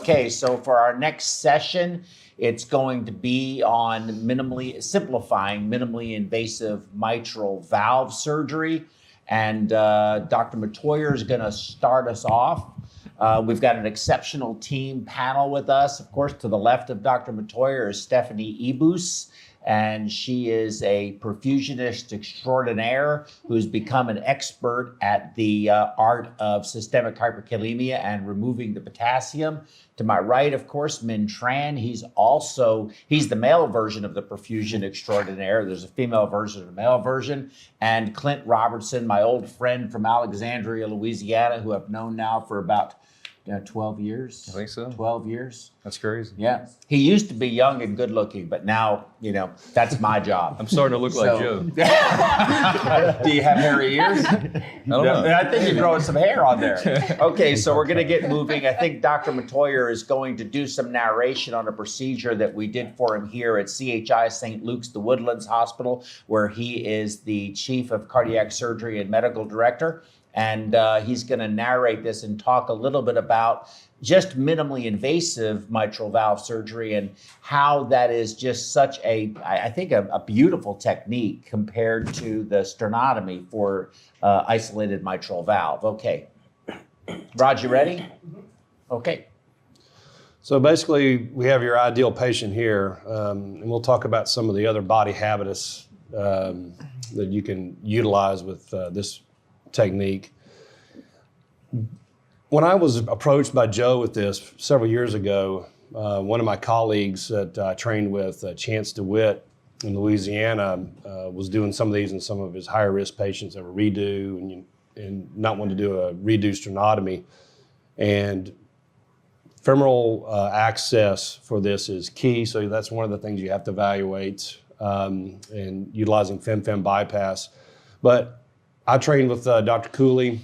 Okay, so for our next session, it's going to be on simplifying minimally invasive mitral valve surgery. And Dr. Mettauer is going to start us off. We've got an exceptional team panel with us. Of course, to the left of Dr. Mettauer is Stephanie Ebus, and she is a perfusionist extraordinaire who's become an expert at the art of systemic hyperkalemia and removing the potassium. To my right, of course, Minh Tran. He's the male version of the perfusion extraordinaire. There's a female version and a male version. And Clint Robertson, my old friend from Alexandria, Louisiana, who I've known now for about 12 years. I think so. 12 years. That's crazy. Yeah. He used to be young and good looking, but now, that's my job. I'm starting to look like Joe. Do you have hairy ears? I don't know. I think you're growing some hair on there. Okay, so we're going to get moving. I think Dr. Mettauer is going to do some narration on a procedure that we did for him here at CHI St. Luke's, the Woodlands Hospital, where he is the chief of cardiac surgery and medical director. And he's going to narrate this and talk a little bit about just minimally invasive mitral valve surgery and how that is just such I think a beautiful technique compared to the sternotomy for isolated mitral valve. Okay. Rod, you ready? Okay. So basically, we have your ideal patient here, and we'll talk about some of the other body habitus that you can utilize with this technique. When I was approached by Joe with this several years ago, one of my colleagues that I trained with, Chance DeWitt in Louisiana, was doing some of these in some of his higher risk patients that were redo and not wanting to do a redo sternotomy. And femoral access for this is key, so that's one of the things you have to evaluate, and utilizing fem-fem bypass. But I trained with Dr. Cooley.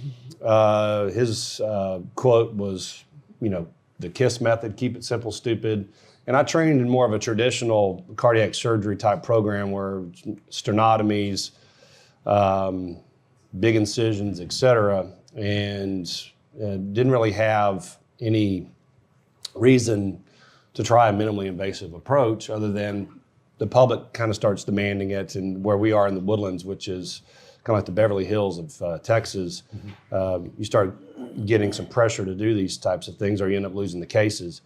His quote was, the KISS method, keep it simple, stupid. And I trained in more of a traditional cardiac surgery type program where sternotomies, big incisions, et cetera, and didn't really have any reason to try a minimally invasive approach other than the public kind of starts demanding it, and where we are in the Woodlands, which is kind of like the Beverly Hills of Texas, you start getting some pressure to do these types of things or you end up losing the cases.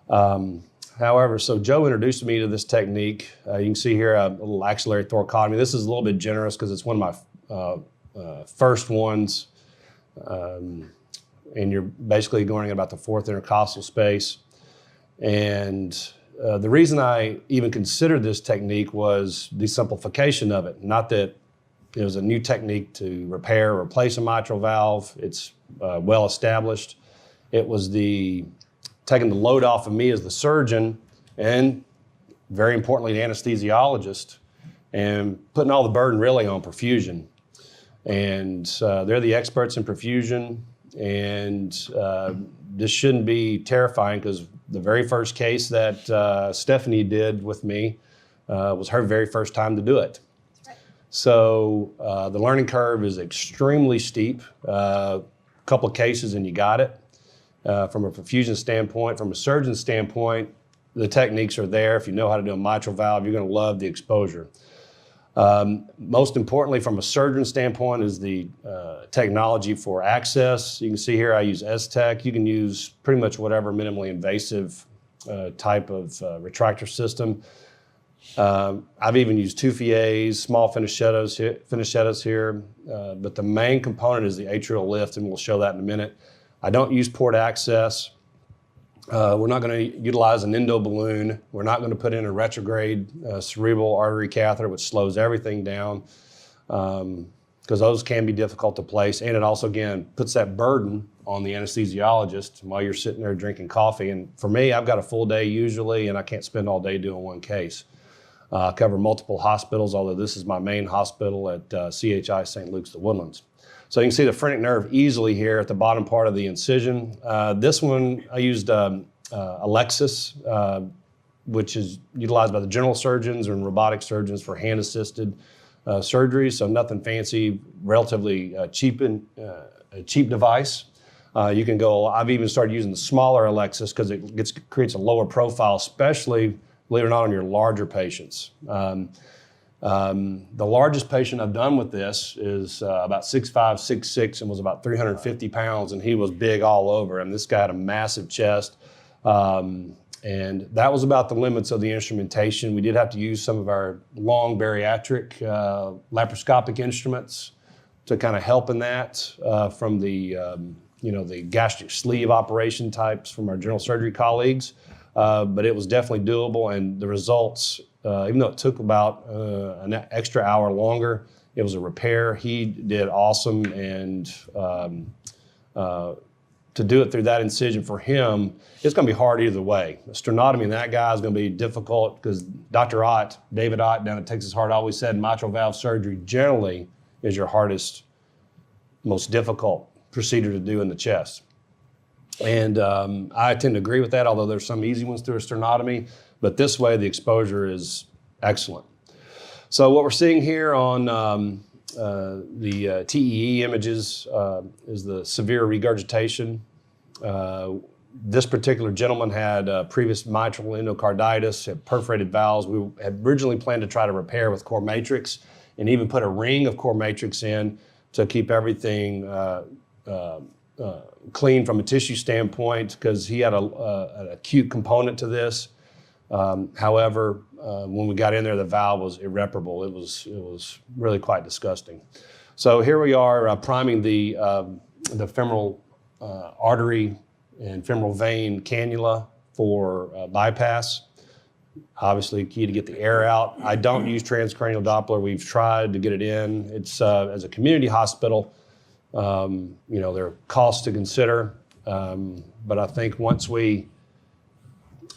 However, so Joe introduced me to this technique. You can see here a little axillary thoracotomy. This is a little bit generous because it's one of my first ones. And you're basically going in about the fourth intercostal space. And the reason I even considered this technique was the simplification of it. Not that it was a new technique to repair or replace a mitral valve. It's well established. It was taking the load off of me as the surgeon and, very importantly, the anesthesiologist, and putting all the burden really on perfusion. And they're the experts in perfusion, and this shouldn't be terrifying because the very first case that Stephanie did with me was her very first time to do it. So the learning curve is extremely steep. A couple of cases and you got it. From a perfusion standpoint, from a surgeon standpoint, the techniques are there. If you know how to do a mitral valve, you're going to love the exposure. Most importantly, from a surgeon standpoint, is the technology for access. You can see here I use S-Tech. You can use pretty much whatever minimally invasive type of retractor system. I've even used Tufiers, small finichettos here, but the main component is the atrial lift, and we'll show that in a minute. I don't use port access. We're not going to utilize an endo balloon. We're not going to put in a retrograde cerebral artery catheter, which slows everything down, because those can be difficult to place. And it also, again, puts that burden on the anesthesiologist while you're sitting there drinking coffee. And for me, I've got a full day usually, and I can't spend all day doing one case. I cover multiple hospitals, although this is my main hospital at CHI St. Luke's, the Woodlands. So you can see the phrenic nerve easily here at the bottom part of the incision. This one, I used Alexis, which is utilized by the general surgeons and robotic surgeons for hand-assisted surgery. So nothing fancy, relatively cheap device. You can go, I've even started using the smaller Alexis because it creates a lower profile, especially, believe it or not, on your larger patients. The largest patient I've done with this is about 6'5", 6'6", and was about 350 pounds, and he was big all over. And this guy had a massive chest. And that was about the limits of the instrumentation. We did have to use some of our long bariatric laparoscopic instruments to kind of help in that from the the gastric sleeve operation types from our general surgery colleagues. But it was definitely doable, and the results, even though it took about an extra hour longer, it was a repair. He did awesome, and to do it through that incision for him, it's going to be hard either way. Sternotomy in that guy is going to be difficult because Dr. Ott, David Ott down at Texas Heart always said mitral valve surgery generally is your hardest, most difficult procedure to do in the chest. And I tend to agree with that, although there's some easy ones through a sternotomy, but this way the exposure is excellent. So what we're seeing here on the TEE images is the severe regurgitation. This particular gentleman had previous mitral endocarditis, had perforated valves. We had originally planned to try to repair with core matrix and even put a ring of core matrix in to keep everything clean from a tissue standpoint because he had an acute component to this. However, when we got in there, the valve was irreparable. It was really quite disgusting. So here we are priming the femoral artery and femoral vein cannula for bypass. Obviously, key to get the air out. I don't use transcranial Doppler. We've tried to get it in. It's as a community hospital. There are costs to consider, but I think once we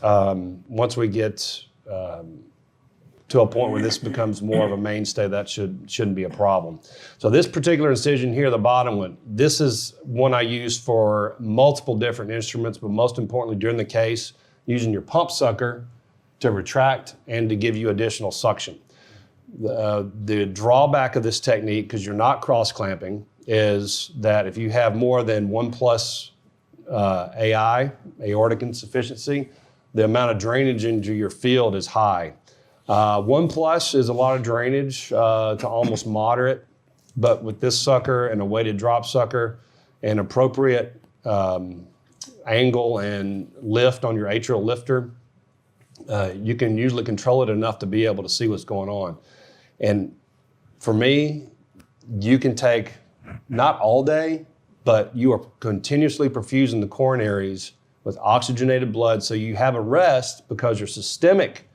get to a point where this becomes more of a mainstay, that shouldn't be a problem. So this particular incision here, the bottom one, this is one I use for multiple different instruments, but most importantly during the case, using your pump sucker to retract and to give you additional suction. The drawback of this technique, because you're not cross-clamping, is that if you have more than 1+ AI, aortic insufficiency, the amount of drainage into your field is high. 1+ is a lot of drainage to almost moderate, but with this sucker and a weighted drop sucker and appropriate angle and lift on your atrial lifter, you can usually control it enough to be able to see what's going on. And for me, you can take not all day, but you are continuously perfusing the coronaries with oxygenated blood, so you have a rest because your systemic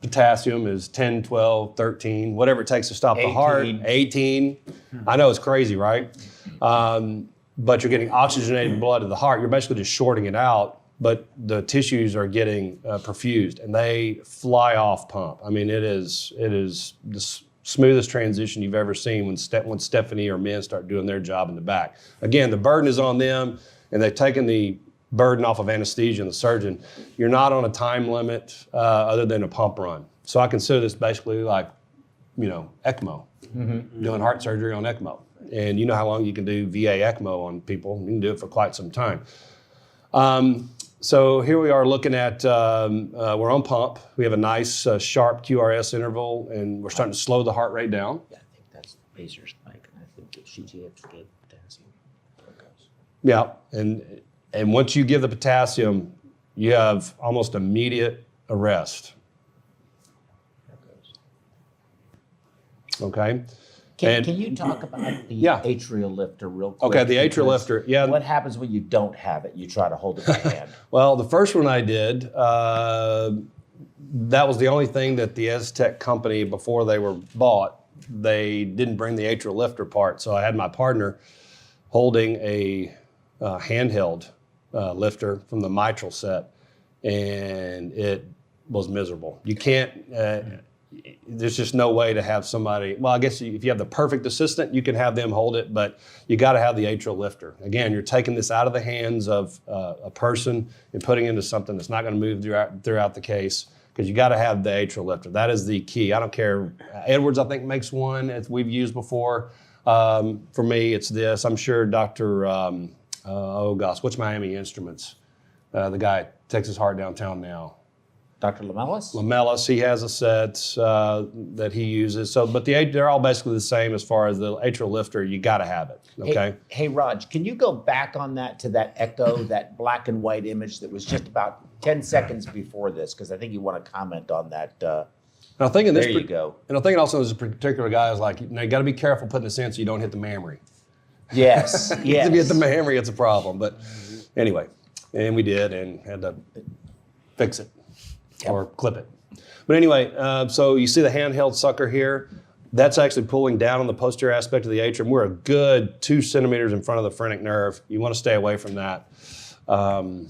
potassium is 10, 12, 13, whatever it takes to stop 18. The heart, 18. I know it's crazy, right? But you're getting oxygenated blood to the heart. You're basically just shorting it out, but the tissues are getting perfused, and they fly off pump. I mean, it is the smoothest transition you've ever seen when Stephanie or men start doing their job in the back. Again, the burden is on them, and they've taken the burden off of anesthesia and the surgeon. You're not on a time limit other than a pump run. So I consider this basically like, ECMO, doing heart surgery on ECMO. And you know how long you can do VA ECMO on people. You can do it for quite some time. So here we are looking at, we're on pump. We have a nice sharp QRS interval, and we're starting to slow the heart rate down. Yeah, I think that's the pacer spike, and I think that she gives good potassium. Yeah, and once you give the potassium, you have almost immediate arrest. Okay. Can you talk about the atrial lifter real quick? Okay, the atrial lifter, yeah. What happens when you don't have it? You try to hold it by hand. Well, the first one I did, that was the only thing that the Aztec company, before they were bought, they didn't bring the atrial lifter part. So I had my partner holding a handheld lifter from the mitral set, and it was miserable. You can't, there's just no way to have somebody, well, I guess if you have the perfect assistant, you can have them hold it, but you got to have the atrial lifter. Again, you're taking this out of the hands of a person and putting it into something that's not going to move throughout the case, because you got to have the atrial lifter. That is the key. I don't care. Edwards, I think, makes one that we've used before. For me, it's this. I'm sure Dr. oh gosh, what's Miami Instruments? The guy at Texas Heart downtown now. Dr. Lamellis? Lamellis, he has a set that he uses. So, but they're all basically the same as far as the atrial lifter. You got to have it. Okay. Hey, Raj, can you go back on that to that echo, that black and white image that was just about 10 seconds before this? Because I think you want to comment on that. And I think in this, there you go. And I think also this particular guy is like, you got to be careful putting this in so you don't hit the mammary. Yes, yes. If you hit the mammary, it's a problem. But anyway, and we did and had to fix it. Or clip it. But anyway, so you see the handheld sucker here. That's actually pulling down on the posterior aspect of the atrium. We're a good 2 centimeters in front of the phrenic nerve. You want to stay away from that. And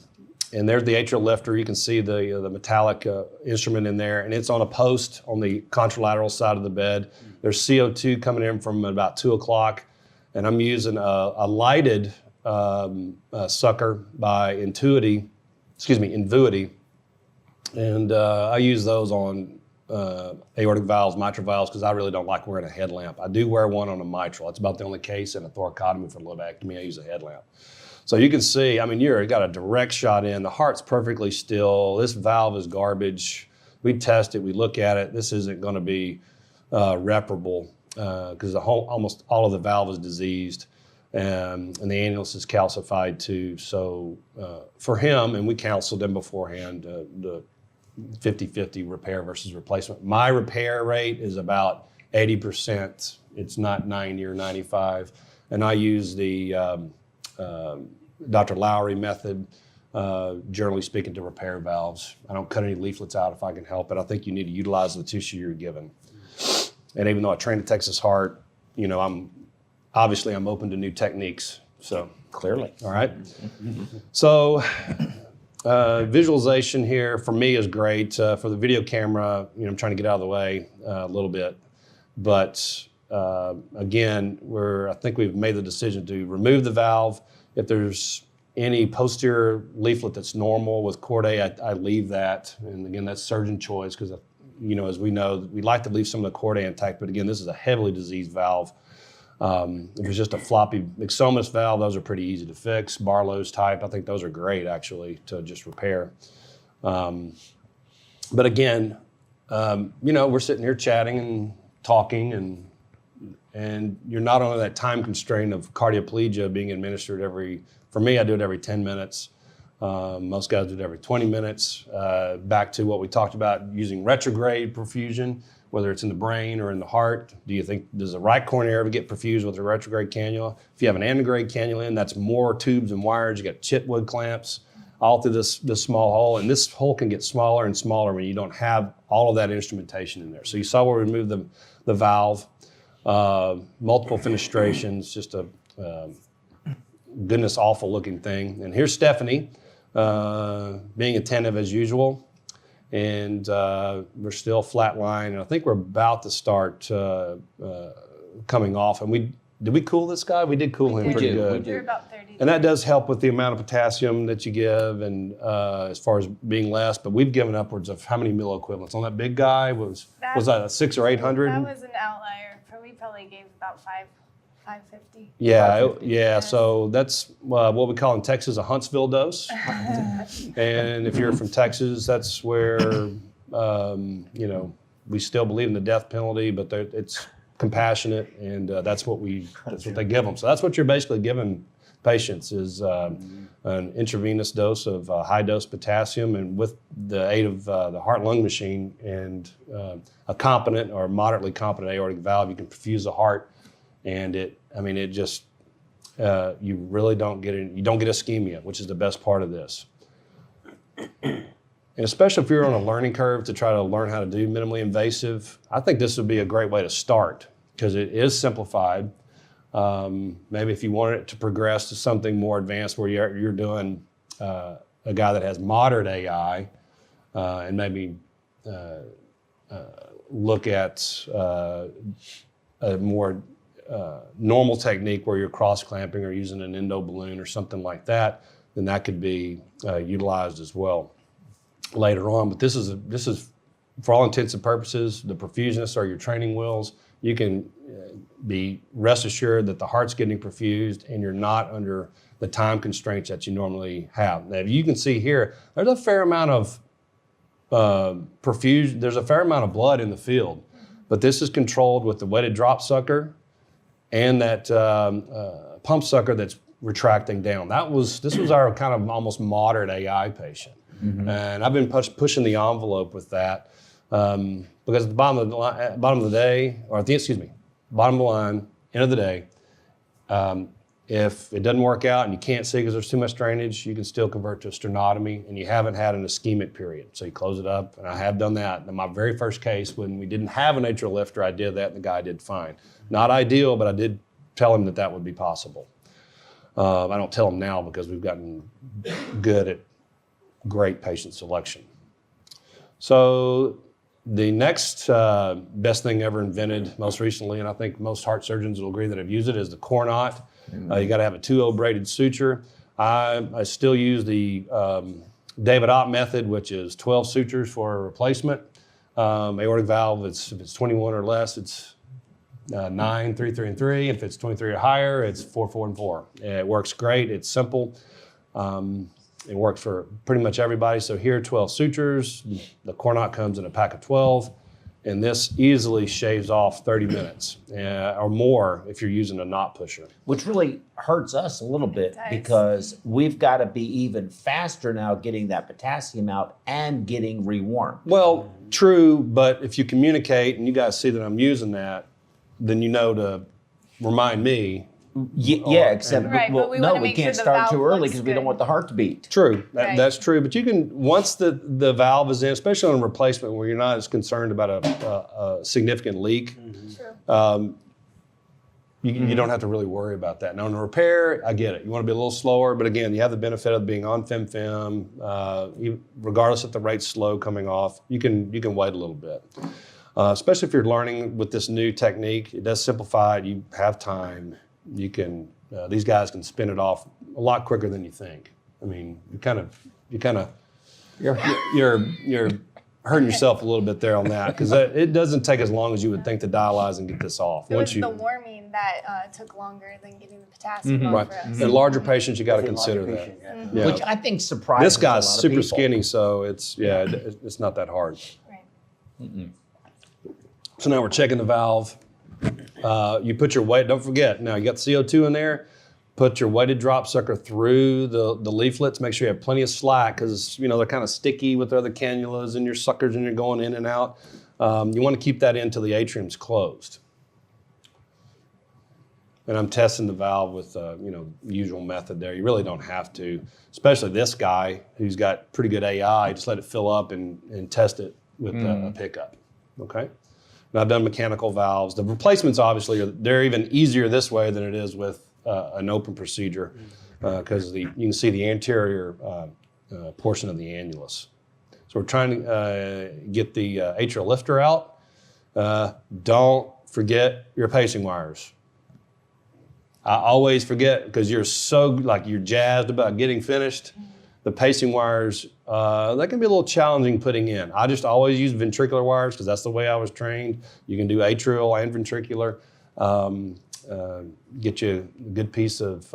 there's the atrial lifter. You can see the metallic instrument in there, and it's on a post on the contralateral side of the bed. There's CO2 coming in from about 2 o'clock, and I'm using a lighted sucker by Invuity. And I use those on aortic valves, mitral valves, because I really don't like wearing a headlamp. I do wear one on a mitral. That's about the only case in a thoracotomy for lobectomy. I use a headlamp. So you can see, I mean, you've got a direct shot in. The heart's perfectly still. This valve is garbage. We test it. We look at it. This isn't going to be reparable because almost all of the valve is diseased. And the annulus is calcified too. So for him, and we counseled him beforehand, the 50-50 repair versus replacement. My repair rate is about 80%. It's not 90 or 95. And I use the Dr. Lowry method, generally speaking, to repair valves. I don't cut any leaflets out if I can help it. I think you need to utilize the tissue you're given. And even though I trained at Texas Heart, I'm open to new techniques. So clearly. All right. So visualization here for me is great. For the video camera, I'm trying to get out of the way a little bit. But again, I think we've made the decision to remove the valve. If there's any posterior leaflet that's normal with chordae, I leave that. And again, that's surgeon choice because, as we know, we like to leave some of the chordae intact. But again, this is a heavily diseased valve. If it's just a floppy myxomas valve, those are pretty easy to fix. Barlow's type, I think those are great actually to just repair. But again, we're sitting here chatting and talking, and you're not under that time constraint of cardioplegia being administered for me, I do it every 10 minutes. Most guys do it every 20 minutes. Back to what we talked about, using retrograde perfusion, whether it's in the brain or in the heart. Does the right coronary ever get perfused with a retrograde cannula? If you have an antegrade cannula in, that's more tubes and wires. You got chitwood clamps all through this small hole, and this hole can get smaller and smaller when you don't have all of that instrumentation in there. So you saw where we removed the valve, multiple fenestrations, just a goodness awful looking thing. And here's Stephanie being attentive as usual. And we're still flatline, and I think we're about to start coming off. And did we cool this guy? We did cool him pretty good. We're about 30. And that does help with the amount of potassium that you give, and as far as being less. But we've given upwards of how many milliequivalents on that big guy? Was that 600 or 800? That was an outlier. We probably gave about 550. Yeah. So that's what we call in Texas a Huntsville dose. And if you're from Texas, that's where we still believe in the death penalty, but it's compassionate, and that's what they give them. So that's what you're basically giving patients is an intravenous dose of high dose potassium, and with the aid of the heart-lung machine and a competent or moderately competent aortic valve, you can perfuse the heart. And you really don't get ischemia, which is the best part of this. And especially if you're on a learning curve to try to learn how to do minimally invasive, I think this would be a great way to start because it is simplified. Maybe if you want it to progress to something more advanced where you're doing a guy that has moderate AI and maybe look at a more normal technique where you're cross-clamping or using an endo balloon or something like that, then that could be utilized as well later on. But this is for all intents and purposes, the perfusionists are your training wheels. you can be rest assured that the heart's getting perfused and you're not under the time constraints that you normally have. Now, you can see here, there's a fair amount of perfusion, there's a fair amount of blood in the field, but this is controlled with the weighted drop sucker and that pump sucker that's retracting down. This was our kind of almost moderate AI patient. And I've been pushing the envelope with that because at the bottom of the day, or at the, excuse me, bottom of the line, end of the day, if it doesn't work out and you can't see because there's too much drainage, you can still convert to a sternotomy and you haven't had an ischemic period. So you close it up, and I have done that. In my very first case, when we didn't have an atrial lifter, I did that and the guy did fine. Not ideal, but I did tell him that that would be possible. I don't tell him now because we've gotten good at great patient selection. So the next best thing ever invented most recently, and I think most heart surgeons will agree that have used it, is the core knot. You got to have a 2-0 braided suture. I still use the David Ott method, which is 12 sutures for a replacement. Aortic valve, if it's 21 or less, it's 9, 3, 3, and 3. If it's 23 or higher, it's 4, 4, and 4. It works great. It's simple. It works for pretty much everybody. So here, 12 sutures. The core knot comes in a pack of 12. And this easily shaves off 30 minutes or more if you're using a knot pusher. Which really hurts us a little bit because we've got to be even faster now getting that potassium out and getting rewarmed. Well, true, but if you communicate and you guys see that I'm using that, then you know to remind me. Yeah, except but we can't start too early because we don't want the heart to beat. True, that's true. But you can, once the valve is in, especially on a replacement where you're not as concerned about a significant leak, you don't have to really worry about that. Now, on a repair, I get it. You want to be a little slower, but again, you have the benefit of being on FemFem. Regardless if the rate's slow coming off, you can wait a little bit. Especially if you're learning with this new technique, it does simplify it. You have time. You can these guys can spin it off a lot quicker than you think. I mean, you're hurting yourself a little bit there on that because it doesn't take as long as you would think to dialyze and get this off. It was the warming that took longer than getting the potassium off for us. In larger patients, you got to consider that. Yeah. Which I think surprises this guy's a lot of super people. skinny, so it's not that hard. Right. So now we're checking the valve. You put your weight, don't forget, now you got the CO2 in there, put your weighted drop sucker through the leaflets, make sure you have plenty of slack because they're kind of sticky with other cannulas and your suckers and you're going in and out. You want to keep that in till the atrium's closed. And I'm testing the valve with usual method there. You really don't have to, especially this guy who's got pretty good AI, just let it fill up and test it with a pickup, okay? And I've done mechanical valves. The replacements, obviously, they're even easier this way than it is with an open procedure because you can see the anterior portion of the annulus. So we're trying to get the atrial lifter out. Don't forget your pacing wires. I always forget because you're you're jazzed about getting finished. The pacing wires, that can be a little challenging putting in. I just always use ventricular wires because that's the way I was trained. You can do atrial and ventricular. Get you a good piece of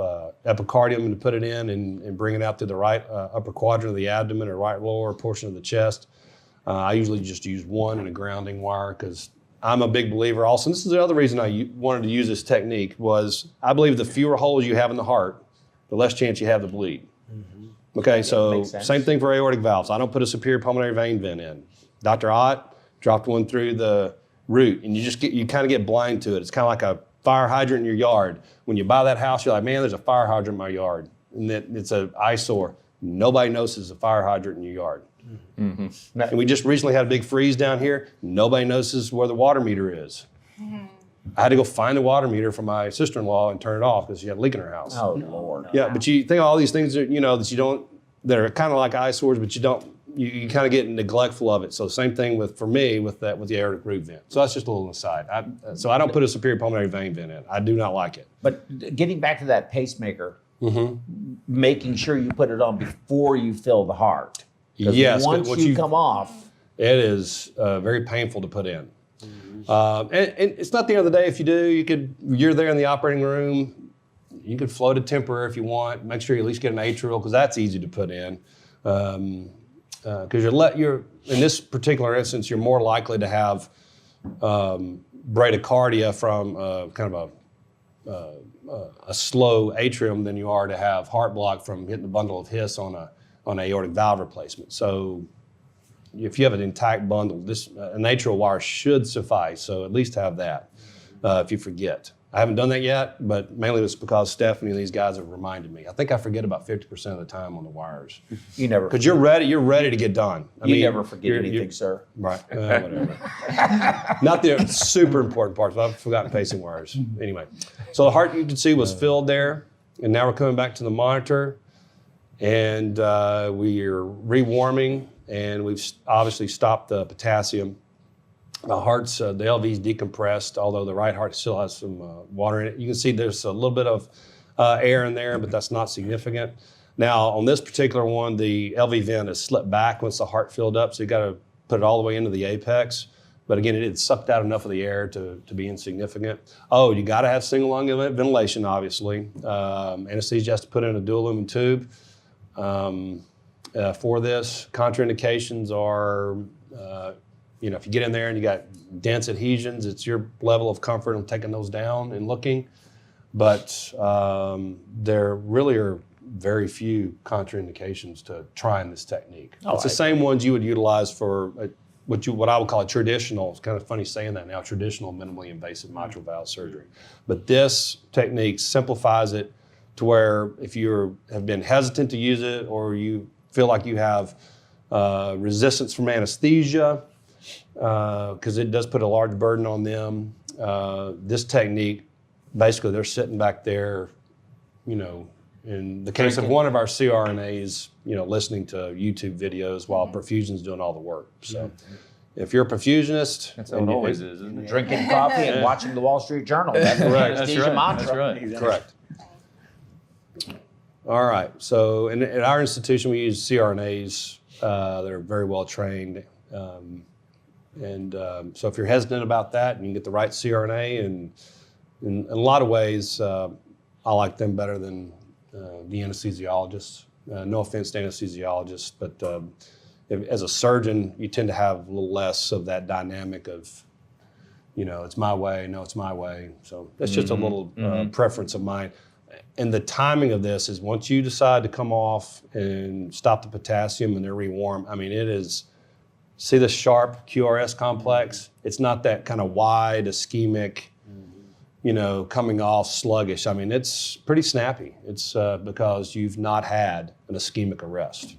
epicardium to put it in and bring it out through the right upper quadrant of the abdomen or right lower portion of the chest. I usually just use one and a grounding wire because I'm a big believer also. And this is the other reason I wanted to use this technique was I believe the fewer holes you have in the heart, the less chance you have to bleed. Okay, so same thing for aortic valves. I don't put a superior pulmonary vein vent in. Dr. Ott dropped one through the root, and you kind of get blind to it. It's kind of like a fire hydrant in your yard. When you buy that house, you're like, man, there's a fire hydrant in my yard, and it's an eyesore. Nobody notices a fire hydrant in your yard. And we just recently had a big freeze down here. Nobody notices where the water meter is. I had to go find the water meter for my sister-in-law and turn it off because she had a leak in her house. Oh, Lord. Yeah, but you think of all these things that that are kind of like eyesores, but you kind of get neglectful of it. So same thing with the aortic root vent. So that's just a little aside. So I don't put a superior pulmonary vein vent in. I do not like it. But getting back to that pacemaker, making sure you put it on before you fill the heart. Yes, once you come off, it is very painful to put in. And it's not the end of the day. If you do, you're there in the operating room, you could float a temporary if you want. Make sure you at least get an atrial, because that's easy to put in. Because you're in this particular instance, you're more likely to have bradycardia from kind of a slow atrium than you are to have heart block from hitting a bundle of His on aortic valve replacement. So if you have an intact bundle, an atrial wire should suffice. So at least have that if you forget. I haven't done that yet, but mainly it's because Stephanie and these guys have reminded me. I think I forget about 50% of the time on the wires. You never. Because you're ready to get done. You never forget anything, sir. Right. Whatever. Not the super important parts, but I've forgotten pacing wires. Anyway, so the heart, you can see, was filled there, and now we're coming back to the monitor, and we are rewarming, and we've obviously stopped the potassium. The heart's, the LV's decompressed, although the right heart still has some water in it. You can see there's a little bit of air in there, but that's not significant. Now, on this particular one, the LV vent has slipped back once the heart filled up, so you got to put it all the way into the apex. But again, it had sucked out enough of the air to be insignificant. Oh, you got to have single lung ventilation, obviously. Anesthesia has to put in a dual lumen tube for this. Contraindications are, if you get in there and you got dense adhesions, it's your level of comfort in taking those down and looking. But there really are very few contraindications to trying this technique. It's the same ones you would utilize for what I would call a traditional, it's kind of funny saying that now, traditional minimally invasive mitral valve surgery. But this technique simplifies it to where if you have been hesitant to use it, or you feel like you have resistance from anesthesia, because it does put a large burden on them. This technique, basically they're sitting back there, in the case of one of our CRNAs, listening to YouTube videos while perfusion's doing all the work. So if you're a perfusionist. That's how it always is, isn't it? Drinking coffee and watching the Wall Street Journal. That's Correct. anesthesia mantra. That's right. Correct. All right. So at our institution, we use CRNAs that are very well trained. So if you're hesitant about that, and you can get the right CRNA, and in a lot of ways, I like them better than the anesthesiologists. No offense to anesthesiologists, but as a surgeon, you tend to have a little less of that dynamic of, it's my way, no, it's my way. So that's just a little preference of mine. And the timing of this is once you decide to come off and stop the potassium and they're rewarm, it is, see the sharp QRS complex? It's not that kind of wide, ischemic, coming off sluggish. It's pretty snappy. It's because you've not had an ischemic arrest.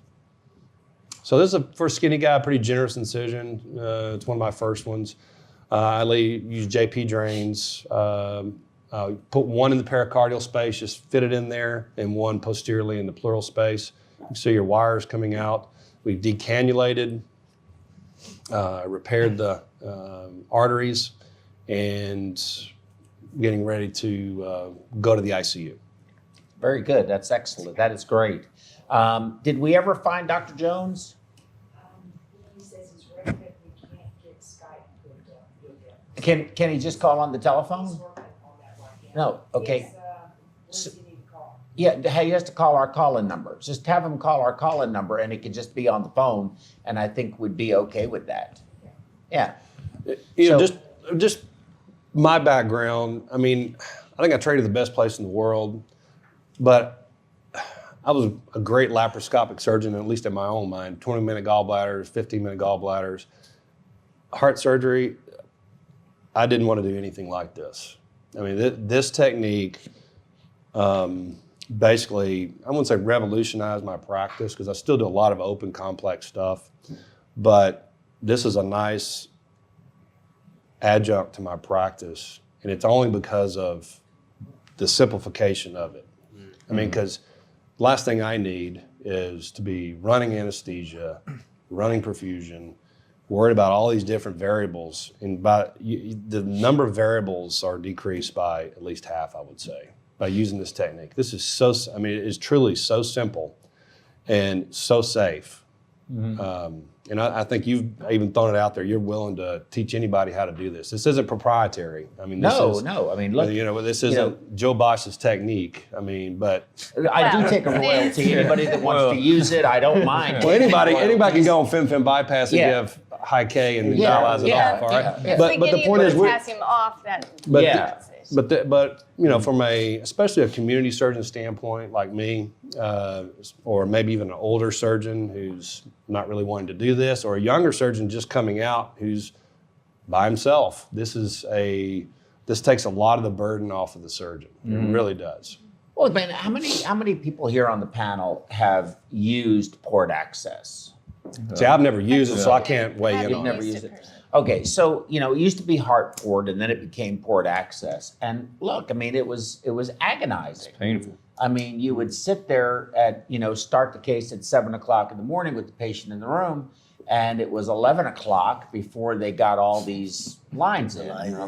So this is, for a skinny guy, a pretty generous incision. It's one of my first ones. I use JP drains. Put one in the pericardial space, just fit it in there, and one posteriorly in the pleural space. You can see your wires coming out. We've decannulated, repaired the arteries, and getting ready to go to the ICU. Very good. That's excellent. That is great. Did we ever find Dr. Jones? He says he's ready, but we can't get Skype good. Can he just call on the telephone? He's working on that right now. No. Okay. Yes, what does he need to call? Yeah, he has to call our call-in number. Just have him call our call-in number, and it could just be on the phone, and I think we'd be okay with that. Yeah. Just my background. I think I traded the best place in the world, but I was a great laparoscopic surgeon, at least in my own mind. 20-minute gallbladders, 15-minute gallbladders. Heart surgery, I didn't want to do anything like this. This technique basically, I wouldn't say revolutionized my practice, because I still do a lot of open, complex stuff, but this is a nice adjunct to my practice, and it's only because of the simplification of it. Because last thing I need is to be running anesthesia, running perfusion, worried about all these different variables, and the number of variables are decreased by at least half, I would say, by using this technique. This is it is truly so simple and so safe. And I think you've even thrown it out there. You're willing to teach anybody how to do this. This isn't proprietary. I mean, this is, No. I mean, look, this isn't Joe Bosch's technique. I mean, but I do take a royalty. Anybody that wants to use it, I don't mind. well, anybody can go on fem bypass and give high K and dialyze it off. All right, yeah. but the point is, potassium off that. but from especially a community surgeon standpoint, like me, or maybe even an older surgeon who's not really wanting to do this, or a younger surgeon just coming out who's by himself, this takes a lot of the burden off of the surgeon. It really does. Well, man, how many people here on the panel have used port access? See, I've never used it, so I can't weigh in on never it. used it. Okay, so it used to be heart port, and then it became port access. And look, I mean, it was agonizing. Painful. I mean, you would sit there at start the case at 7 o'clock in the morning with the patient in the room, and it was 11 o'clock before they got all these lines in.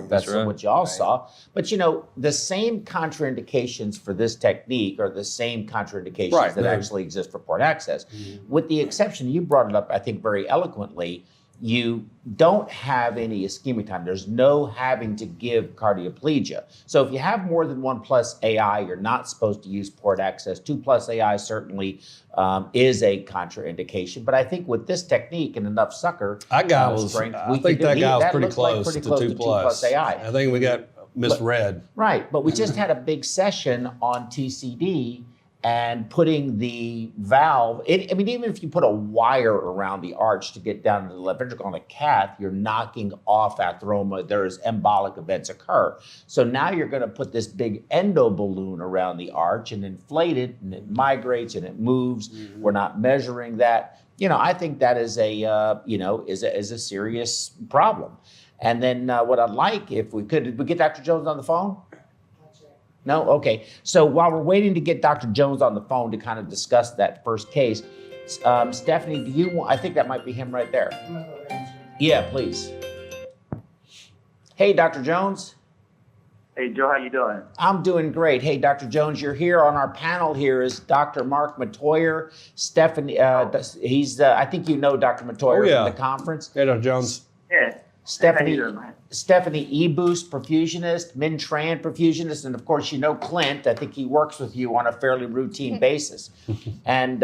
That's right. what you all saw. But the same contraindications for this technique are the same contraindications that actually exist for port access, with the exception you brought it up, I think, very eloquently. You don't have any ischemic time. There's no having to give cardioplegia. So if you have more than 1+ AI, you're not supposed to use port access. 2+ AI certainly is a contraindication. But I think with this technique and enough sucker, I think that guy was pretty close to 2+. AI. I think we got misread. Right, but we just had a big session on TCD and putting the valve, even if you put a wire around the arch to get down to the left ventricle on a cath, you're knocking off atheroma. There's embolic events occur. So now you're going to put this big endo balloon around the arch and inflate it, and it migrates and it moves. We're not measuring that. I think that is a serious problem. And then what I'd like, if we could, did we get Dr. Jones on the phone? No? Okay. So while we're waiting to get Dr. Jones on the phone to kind of discuss that first case, Stephanie, do you want, I think that might be him right there. Yeah, please. Hey, Dr. Jones. Hey, Joe, how you doing? I'm doing great. Hey, Dr. Jones, you're here on our panel here is Dr. Mark Mettauer. Stephanie, he's, I think you know Dr. Mettauer from the conference. Hey, Dr. Jones. Yeah. Stephanie Eboost, perfusionist, Min Tran, perfusionist, and of course, Clint. I think he works with you on a fairly routine basis. And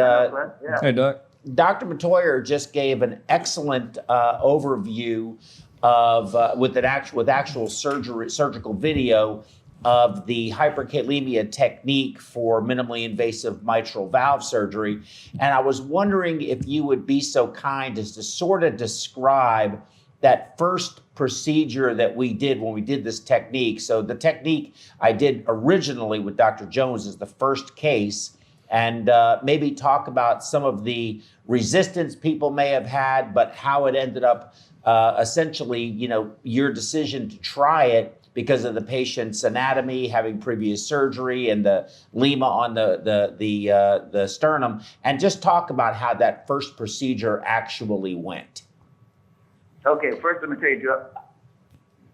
Hey, Doc. Dr. Mettauer just gave an excellent overview of with actual surgical video of the hyperkalemia technique for minimally invasive mitral valve surgery. And I was wondering if you would be so kind as to sort of describe that first procedure that we did when we did this technique. So the technique I did originally with Dr. Jones is the first case, and maybe talk about some of the resistance people may have had, but how it ended up essentially, your decision to try it because of the patient's anatomy, having previous surgery, and the lima on the sternum, and just talk about how that first procedure actually went. Okay, first let me tell you, Joe,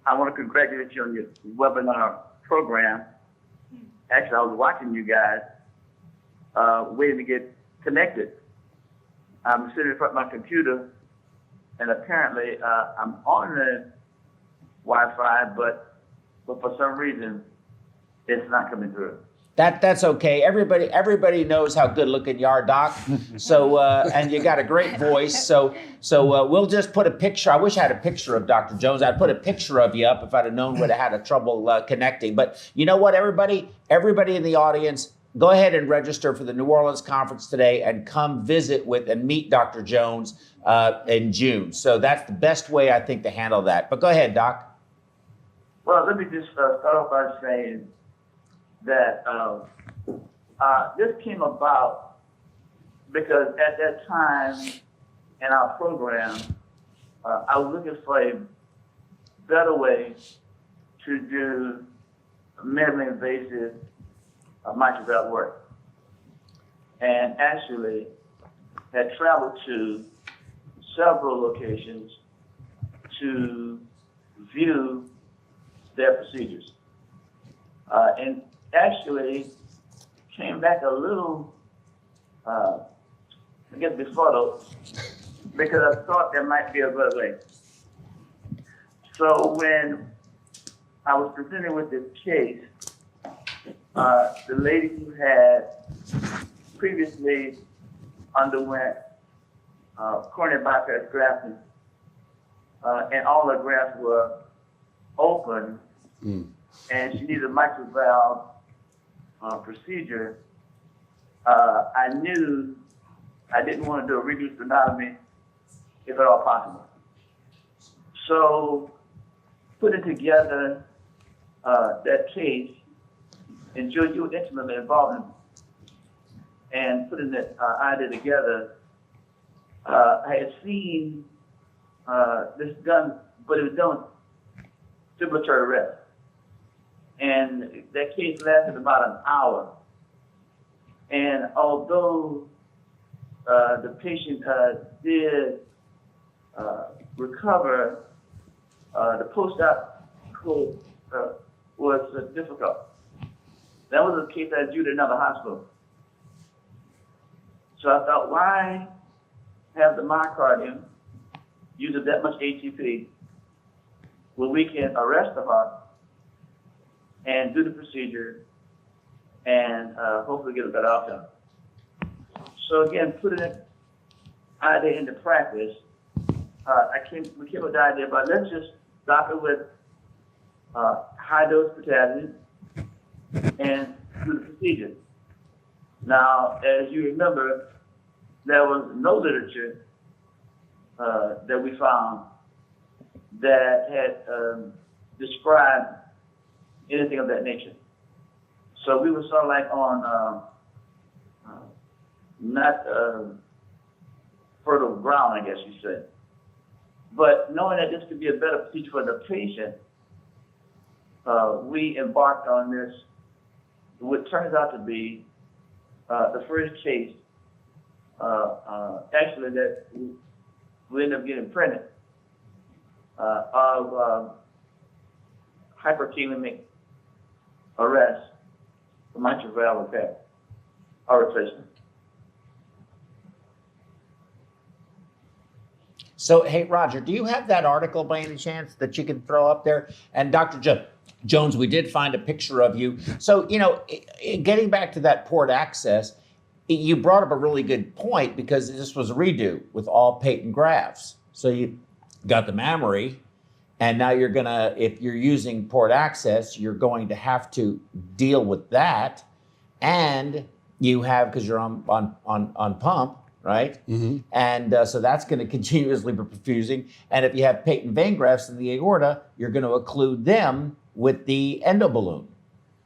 I want to congratulate you on your webinar program. Actually, I was watching you guys, waiting to get connected. I'm sitting in front of my computer, and apparently I'm on the Wi-Fi, but for some reason, it's not coming through. That's okay. Everybody knows how good looking you are, Doc. So and you got a great voice. So we'll just put a picture. I wish I had a picture of Dr. Jones. I'd put a picture of you up if I'd have known would have had a trouble connecting. But you know what, everybody in the audience, go ahead and register for the New Orleans conference today and come visit with and meet Dr. Jones in June. So that's the best way I think to handle that. But go ahead, Doc. Well, let me just start off by saying that this came about because at that time in our program, I was looking for a better way to do minimally invasive mitral valve work. And actually had traveled to several locations to view their procedures. And actually came back a little I guess, befuddled because I thought there might be a better way. So when I was presented with this case, the lady who had previously underwent coronary bypass grafting, and all her grafts were open, and she needed a mitral valve procedure. I knew I didn't want to do a reduced sternotomy if at all possible. So putting together that case, and Joe, you were intimately involved in, and putting that idea together, I had seen this done, but it was done with fibrillatory arrest. And that case lasted about an hour. And although the patient did recover, the post-op code was difficult. That was a case I was due to another hospital. So I thought, why have the myocardium using that much ATP when we can arrest the heart and do the procedure and hopefully get a better outcome. So again, putting that idea into practice, we came with the idea about let's just dock it with high dose potassium and do the procedure. Now, as you remember, there was no literature that we found that had described anything of that nature. So we were sort of like on not fertile ground, I guess you say. But knowing that this could be a better procedure for the patient, we embarked on this, what turns out to be the first case, actually that we ended up getting printed, of hyperkalemic arrest for mitral valve repair or replacement. So, hey, Roger, do you have that article by any chance that you can throw up there? And Dr. Jones, we did find a picture of you. So, you know, getting back to that port access, you brought up a really good point because this was a redo with all patent grafts. So you got the mammary, and now you're gonna, if you're using port access, you're going to have to deal with that. And you have, because you're on pump, right? Mm-hmm. And so that's going to continuously be perfusing. And if you have patent vein grafts in the aorta, you're going to occlude them with the endoballoon.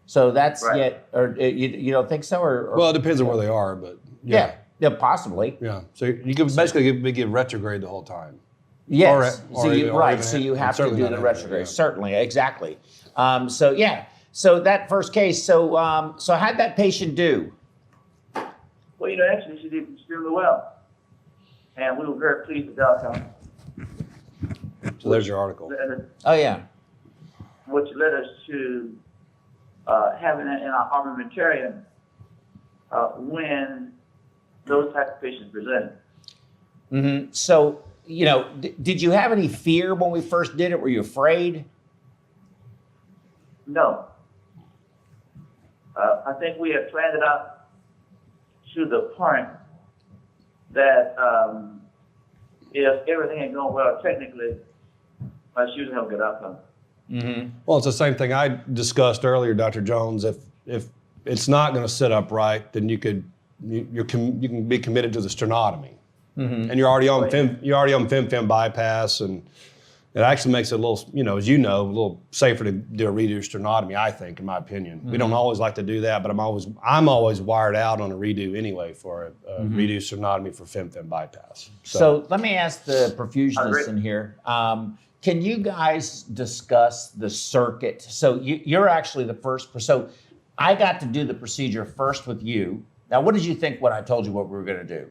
So that's right. Yet, or you don't think so? Or well, it depends on where they are, but yeah, possibly. Yeah, so you can basically give retrograde the whole time. Yes, Or so you have to do the retrograde. Yeah. Certainly, exactly. So that first case. So how'd that patient do? Well, you know, actually, she did extremely well, and we were very pleased with the outcome. So there's your article. Oh yeah. Which led us to having it in our armamentarium when those type of patients presented. Mm-hmm. So, you know, did you have any fear when we first did it? Were you afraid? No. I think we had planned it out to the point that if everything had gone well technically, I should have a good outcome. Mm-hmm. Well, it's the same thing I discussed earlier, Dr. Jones. If it's not going to sit up right, then you can be committed to the sternotomy, mm-hmm. and you're already on fem bypass, and it actually makes it a little, a little safer to do a reduced sternotomy. I think, in my opinion, mm-hmm. we don't always like to do that, but I'm always wired out on a redo anyway for a mm-hmm. reduced sternotomy for fem bypass. So let me ask the perfusionist in here. Can you guys discuss the circuit? So you're actually the first. So I got to do the procedure first with you. Now, what did you think when I told you what we were going to do?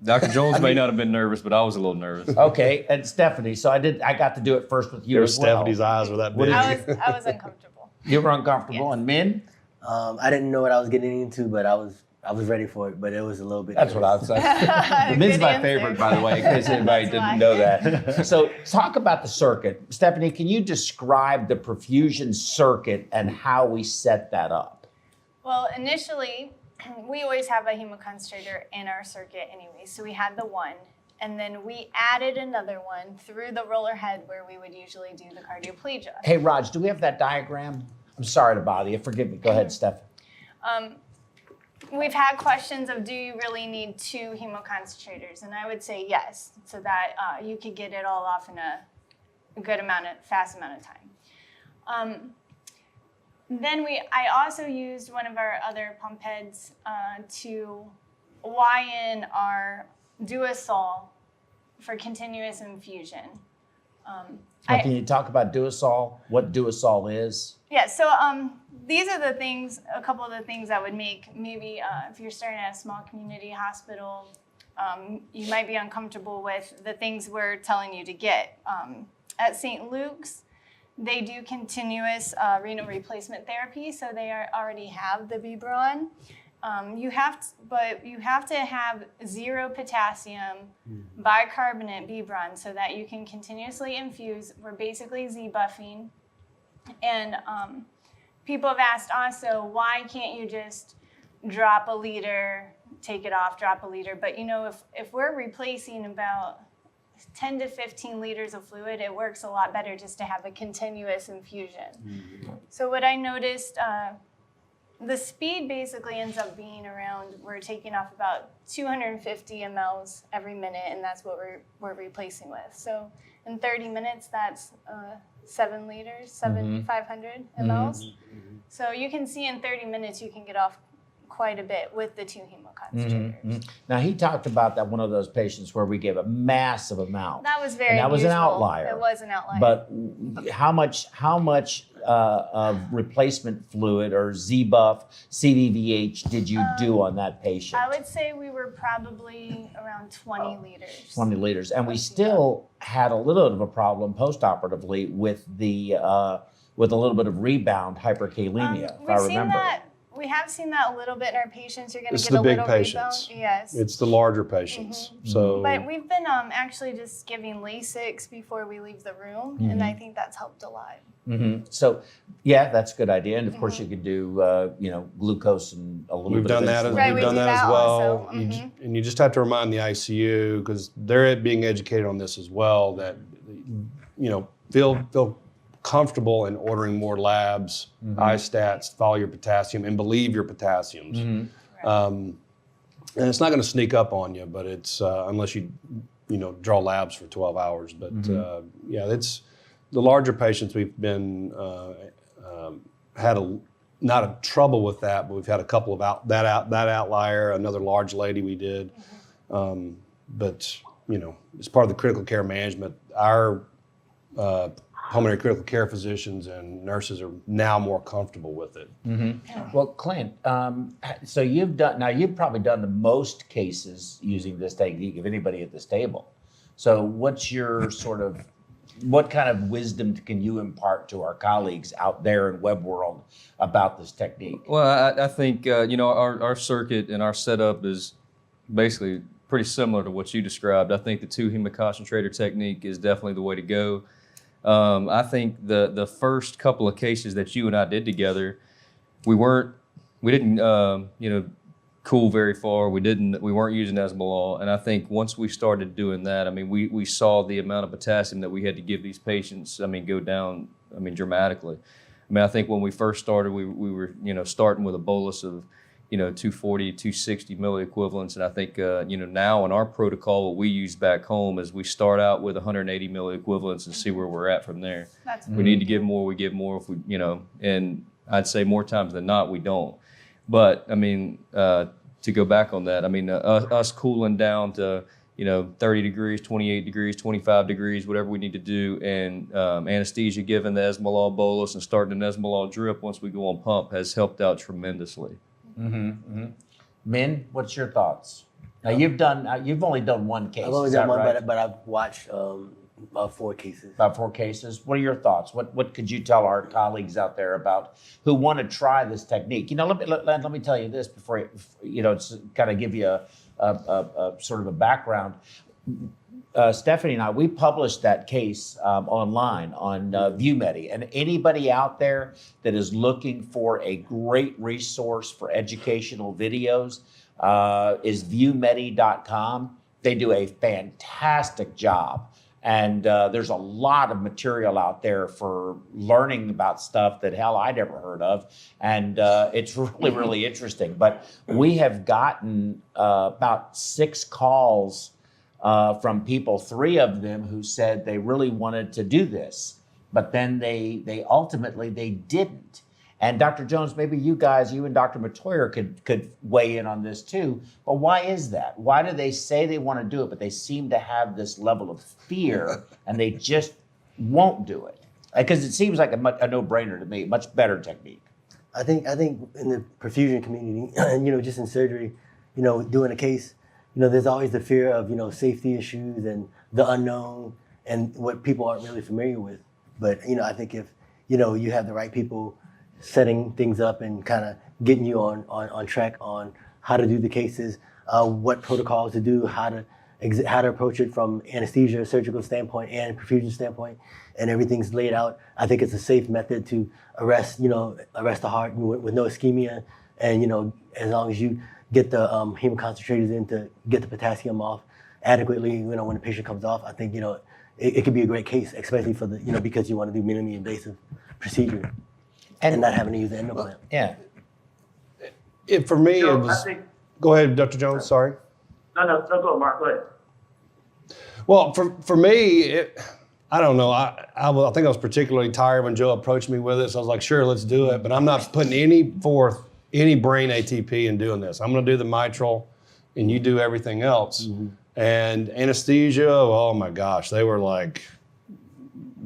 Dr. Jones may not have been nervous, but I was a little nervous. Okay, and Stephanie. So I got to do it first with you as well. Stephanie's eyes were that big. I was uncomfortable. You were uncomfortable, Yes. and Min? I didn't know what I was getting into, but I was I was ready for it, but it was a little bit. That's what I was saying. Min's Good my answer. favorite, by the way, in case anybody That's didn't why. know that. So talk about the circuit. Stephanie, can you describe the perfusion circuit and how we set that up? Well, initially, we always have a hemoconcentrator in our circuit anyway. So we had the one, and then we added another one through the roller head where we would usually do the cardioplegia. Hey, Raj, do we have that diagram? I'm sorry to bother you. Forgive me. Go ahead, Steph. We've had questions of, do you really need 2 hemoconcentrators? And I would say yes, so that you could get it all off in a fast amount of time. Then I also used one of our other pump heads to Y in our Duosol for continuous infusion. Now, can you talk about Duosol? What Duosol is? Yeah, so these are the things, a couple of the things that would make maybe if you're starting at a small community hospital, you might be uncomfortable with the things we're telling you to get. At St. Luke's, they do continuous renal replacement therapy, so they already have the Biberon. You have to have 0 potassium bicarbonate Biberon so that you can continuously infuse. We're basically Z-buffing. And people have asked also, why can't you just drop a liter, take it off, drop a liter? But you know, if we're replacing about 10 to 15 liters of fluid, it works a lot better just to have a continuous infusion. So what I noticed, the speed basically ends up being around, we're taking off about 250 mLs every minute, and that's what we're replacing with. So in 30 minutes, that's 7 liters, 500 mLs. So you can see in 30 minutes, you can get off quite a bit with the 2 hemoconcentrators. Now, he talked about that one of those patients where we gave a massive amount. That was very And that was an unusual. outlier. It was an outlier. But how much of replacement fluid or Z-buff, CVVH did you do on that patient? I would say we were probably around 20 liters. 20 liters. And we still had a little bit of a problem postoperatively with with a little bit of rebound hyperkalemia, if I remember. We have seen that a little bit in our patients. You're going It's to get the a big little patients. rebound. Yes. It's the larger patients. So, But we've been actually just giving Lasix before we leave the room, and I think that's helped a lot. So, yeah, that's a good idea. And of course, you could do, glucose and a little we've bit done of that. insulin. Right, We've we done do that as that well. also. And you just have to remind the ICU, because they're being educated on this as well, that feel comfortable in ordering more labs, iStats, follow your potassium, and believe your potassiums. And it's not going to sneak up on you, but it's unless you draw labs for 12 hours. But it's the larger patients we've been had not a trouble with that, but we've had a couple of that outlier, another large lady we did. But as part of the critical care management, our pulmonary critical care physicians and nurses are now more comfortable with it. Well, Clint, so you've probably done the most cases using this technique of anybody at this table. So what's your what kind of wisdom can you impart to our colleagues out there in web world about this technique? Well, I think, our circuit and our setup is basically pretty similar to what you described. I think the 2 hemoconcentrator technique is definitely the way to go. I think the first couple of cases that you and I did together, we didn't cool very far. We weren't using Esmolol, and I think once we started doing that, we saw the amount of potassium that we had to give these patients, go down, dramatically. I think when we first started, we were starting with a bolus of 240, 260 milliequivalents. And I think, now in our protocol, what we use back home is we start out with 180 milliequivalents and see where we're at from there. We need to give more, we give more. If we, and I'd say more times than not, we don't. But to go back on that, us cooling down to, 30 degrees, 28 degrees, 25 degrees, whatever we need to do, and anesthesia given the Esmolol bolus and starting an Esmolol drip once we go on pump has helped out tremendously. Min, what's your thoughts? Now you've only done one case. I've only is done that one, right? but I've watched About 4 cases. About 4 cases. What are your thoughts? What could you tell our colleagues out there about who want to try this technique? You know, let me tell you this before you know, it's kind of give you a sort of a background. Stephanie and I, we published that case online on ViewMedi, and anybody out there that is looking for a great resource for educational videos is viewmedi.com. They do a fantastic job. And there's a lot of material out there for learning about stuff that hell I'd never heard of. And it's really, really interesting. But we have gotten about 6 calls from people, 3 of them who said they really wanted to do this, but then they ultimately they didn't. And Dr. Jones, maybe you and Dr. Mettauer could weigh in on this too. But why is that? Why do they say they want to do it, but they seem to have this level of fear and they just won't do it? Because it seems like a no-brainer to me, much better technique. I think in the perfusion community, you know, just in surgery, you know, doing a case, you know, there's always the fear of, you know, safety issues and the unknown and what people aren't really familiar with. But, you know, I think if, you know, you have the right people setting things up and kind of getting you on track on how to do the cases, what protocols to do, how to approach it from anesthesia, surgical standpoint, and perfusion standpoint, and everything's laid out. I think it's a safe method to arrest the heart with no ischemia, and you know, as long as you get the hemoconcentrators in to get the potassium off adequately, you know, when the patient comes off, I think, you know, it could be a great case, especially for the, you know, because you want to do minimally invasive procedure. And not having to use the endoplant. Yeah. For me, Joe, it was. I think, Go ahead, Dr. Jones. Sorry. no, go, Mark. Go ahead. Well, for me, I don't know. I think I was particularly tired when Joe approached me with it. So I was like, sure, let's do it. But I'm not putting any brain ATP in doing this. I'm going to do the mitral, and you do everything else. Mm-hmm. And anesthesia, oh my gosh, they were like,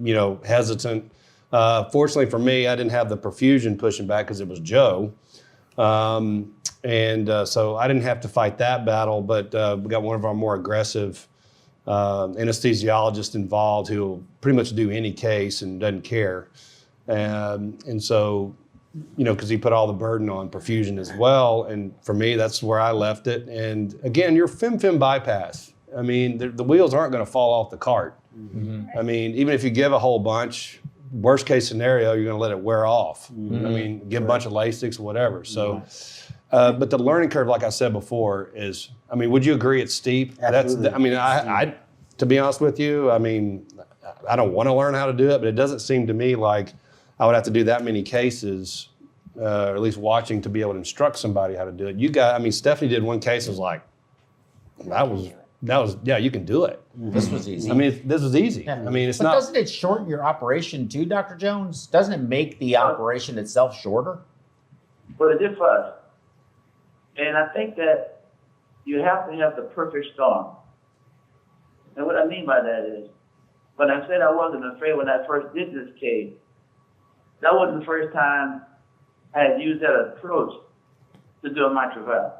you know, hesitant. Fortunately for me, I didn't have the perfusion pushing back because it was Joe. So I didn't have to fight that battle, but we got one of our more aggressive anesthesiologists involved who will pretty much do any case and doesn't care. And so, you know, because he put all the burden on perfusion as well. And for me, that's where I left it. And again, your fem fem-bypass. I mean, the wheels aren't going to fall off the cart. Mm-hmm. I mean, even if you give a whole bunch, worst case scenario, you're going to let it wear off. Mm-hmm. I mean, give a bunch of Lasix or whatever. So, but the learning curve, like I said before, is, I mean, would you agree it's steep? Absolutely. I mean, I to be honest with you, I mean, I don't want to learn how to do it, but it doesn't seem to me like I would have to do that many cases, or at least watching to be able to instruct somebody how to do it. I mean, Stephanie did one case, was like, that was, yeah, you can do it. This was easy. I mean, this was easy. Yeah. I mean, it's but not. Doesn't it shorten your operation too, Dr. Jones? Doesn't it make the operation itself shorter? But it did for us. And I think that you have to have the perfect storm. And what I mean by that is, when I said I wasn't afraid when I first did this case, that wasn't the first time I had used that approach to do a mitral valve.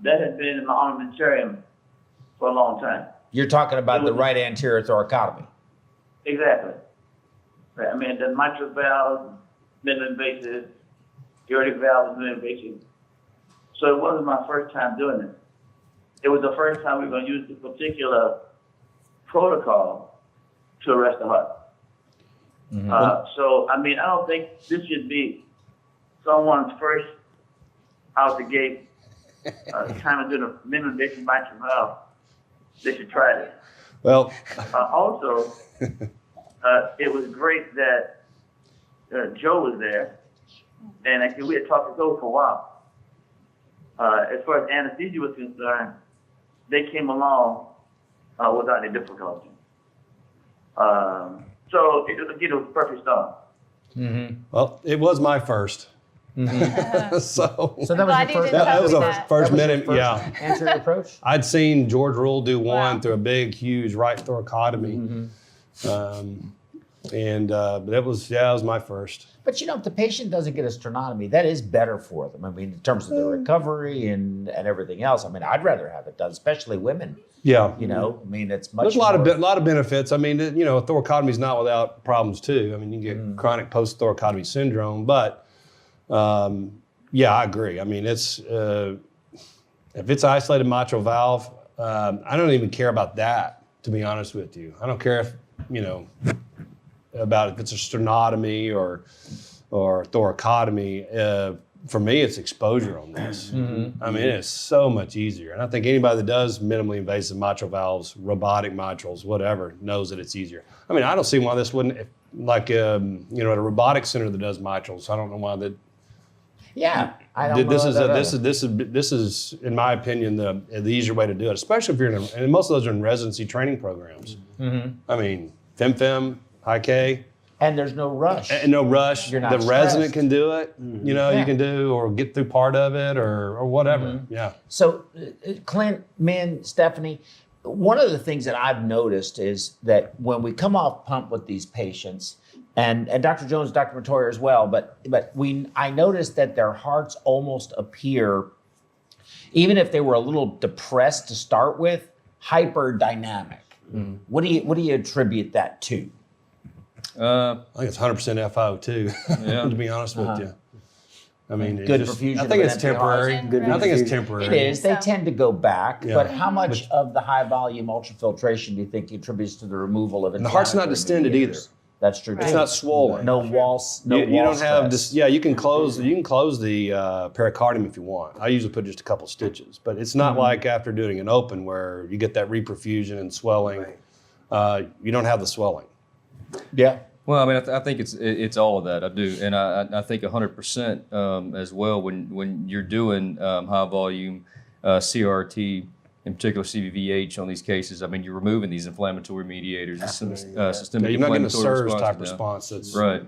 That had been in my armamentarium for a long time. You're talking about the right anterior thoracotomy. Exactly. Right. I mean, the mitral valve, minimally invasive, aortic valve is minimally invasive. So it wasn't my first time doing it. It was the first time we were going to use this particular protocol to arrest the heart. Mm-hmm. So, I mean, I don't think this should be someone's first out the gate time to do the minimally invasive mitral valve. They should try this. Well, also, it was great that Joe was there, and actually we had talked to Joe for a while. As far as anesthesia was concerned, they came along without any difficulty. So it was perfect stuff. Mm-hmm. Well, it was my first. Mm-hmm. so that was your first. That was a first was minute. Your Yeah. first anterior approach. I'd seen George Rule do one Wow. through a big, huge right thoracotomy. Mm-hmm. but it was my first. But if the patient doesn't get a sternotomy, that is better for them. I mean, in terms of their recovery and everything else. I mean, I'd rather have it done, especially women. Yeah. I mean, it's much. There's a lot of benefits. I mean, thoracotomy is not without problems too. I mean, you get chronic post-thoracotomy syndrome, but yeah, I agree. I mean, it's if it's isolated mitral valve, I don't even care about that, to be honest with you. I don't care if about if it's a sternotomy or thoracotomy. For me, it's exposure on this. I mean, it's so much easier. And I think anybody that does minimally invasive mitral valves, robotic mitrals, whatever, knows that it's easier. I mean, I don't see why this wouldn't, at a robotic center that does mitrals, I don't know why that. Yeah, I don't know. This is, in my opinion, the easier way to do it, especially if you're and most of those are in residency training programs. I mean, FemFem, High K. And there's no rush. And no rush. You're not the stressed. resident can do it. You can do or get through part of it or whatever. Yeah. So, Clint, Stephanie, one of the things that I've noticed is that when we come off pump with these patients, and Dr. Jones, Dr. Mettauer as well, but I noticed that their hearts almost appear, even if they were a little depressed to start with, hyperdynamic. What do you attribute that to? I think it's 100% FO too, Yeah. to be honest with you. I mean, Good perfusion I think of it's an empty heart. temporary. Good I think it's perfusion. temporary. It is. They tend to go back. Yeah. But how much of the high volume ultrafiltration do you think contributes to the removal of it? The heart's not distended either. That's true. It's too. not swollen. No walls. You don't have stress. this. Yeah, you can close the pericardium if you want. I usually put just a couple stitches, but it's not like after doing an open where you get that reperfusion and swelling. You don't have the swelling. Yeah. Well, I mean, I think it's all of that. I do, and I think 100% as well. When you're doing high volume CRT, in particular CVVH on these cases, I mean, you're removing these inflammatory mediators, systemic You're not getting a inflammatory surge type now. response that's Right.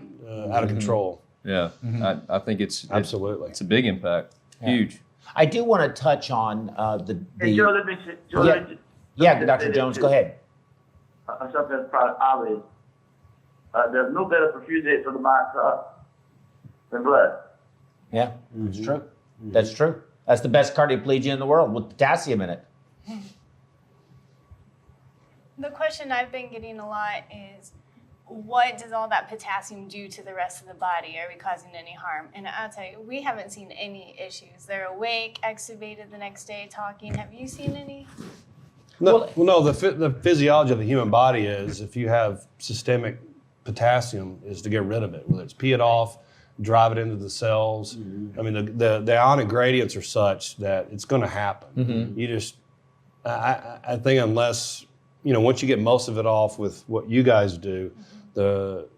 Out of control. Yeah, I think Absolutely. it's a big impact, huge. I do want to touch on the. Hey, Joe, let me say, Joe, Yeah. let me- Yeah, Dr. Jones, go ahead. Something that's probably obvious. There's no better perfusion for the myocardial than blood. Yeah, that's true. That's true. That's the best cardioplegia in the world with potassium in it. The question I've been getting a lot is, what does all that potassium do to the rest of the body? Are we causing any harm? And I'll tell you, we haven't seen any issues. They're awake, extubated the next day, talking. Have you seen any? No, the physiology of the human body is if you have systemic potassium is to get rid of it, whether it's pee it off, drive it into the cells. I mean, the ionic gradients are such that it's going to happen. You just, I think unless, once you get most of it off with what you guys do, the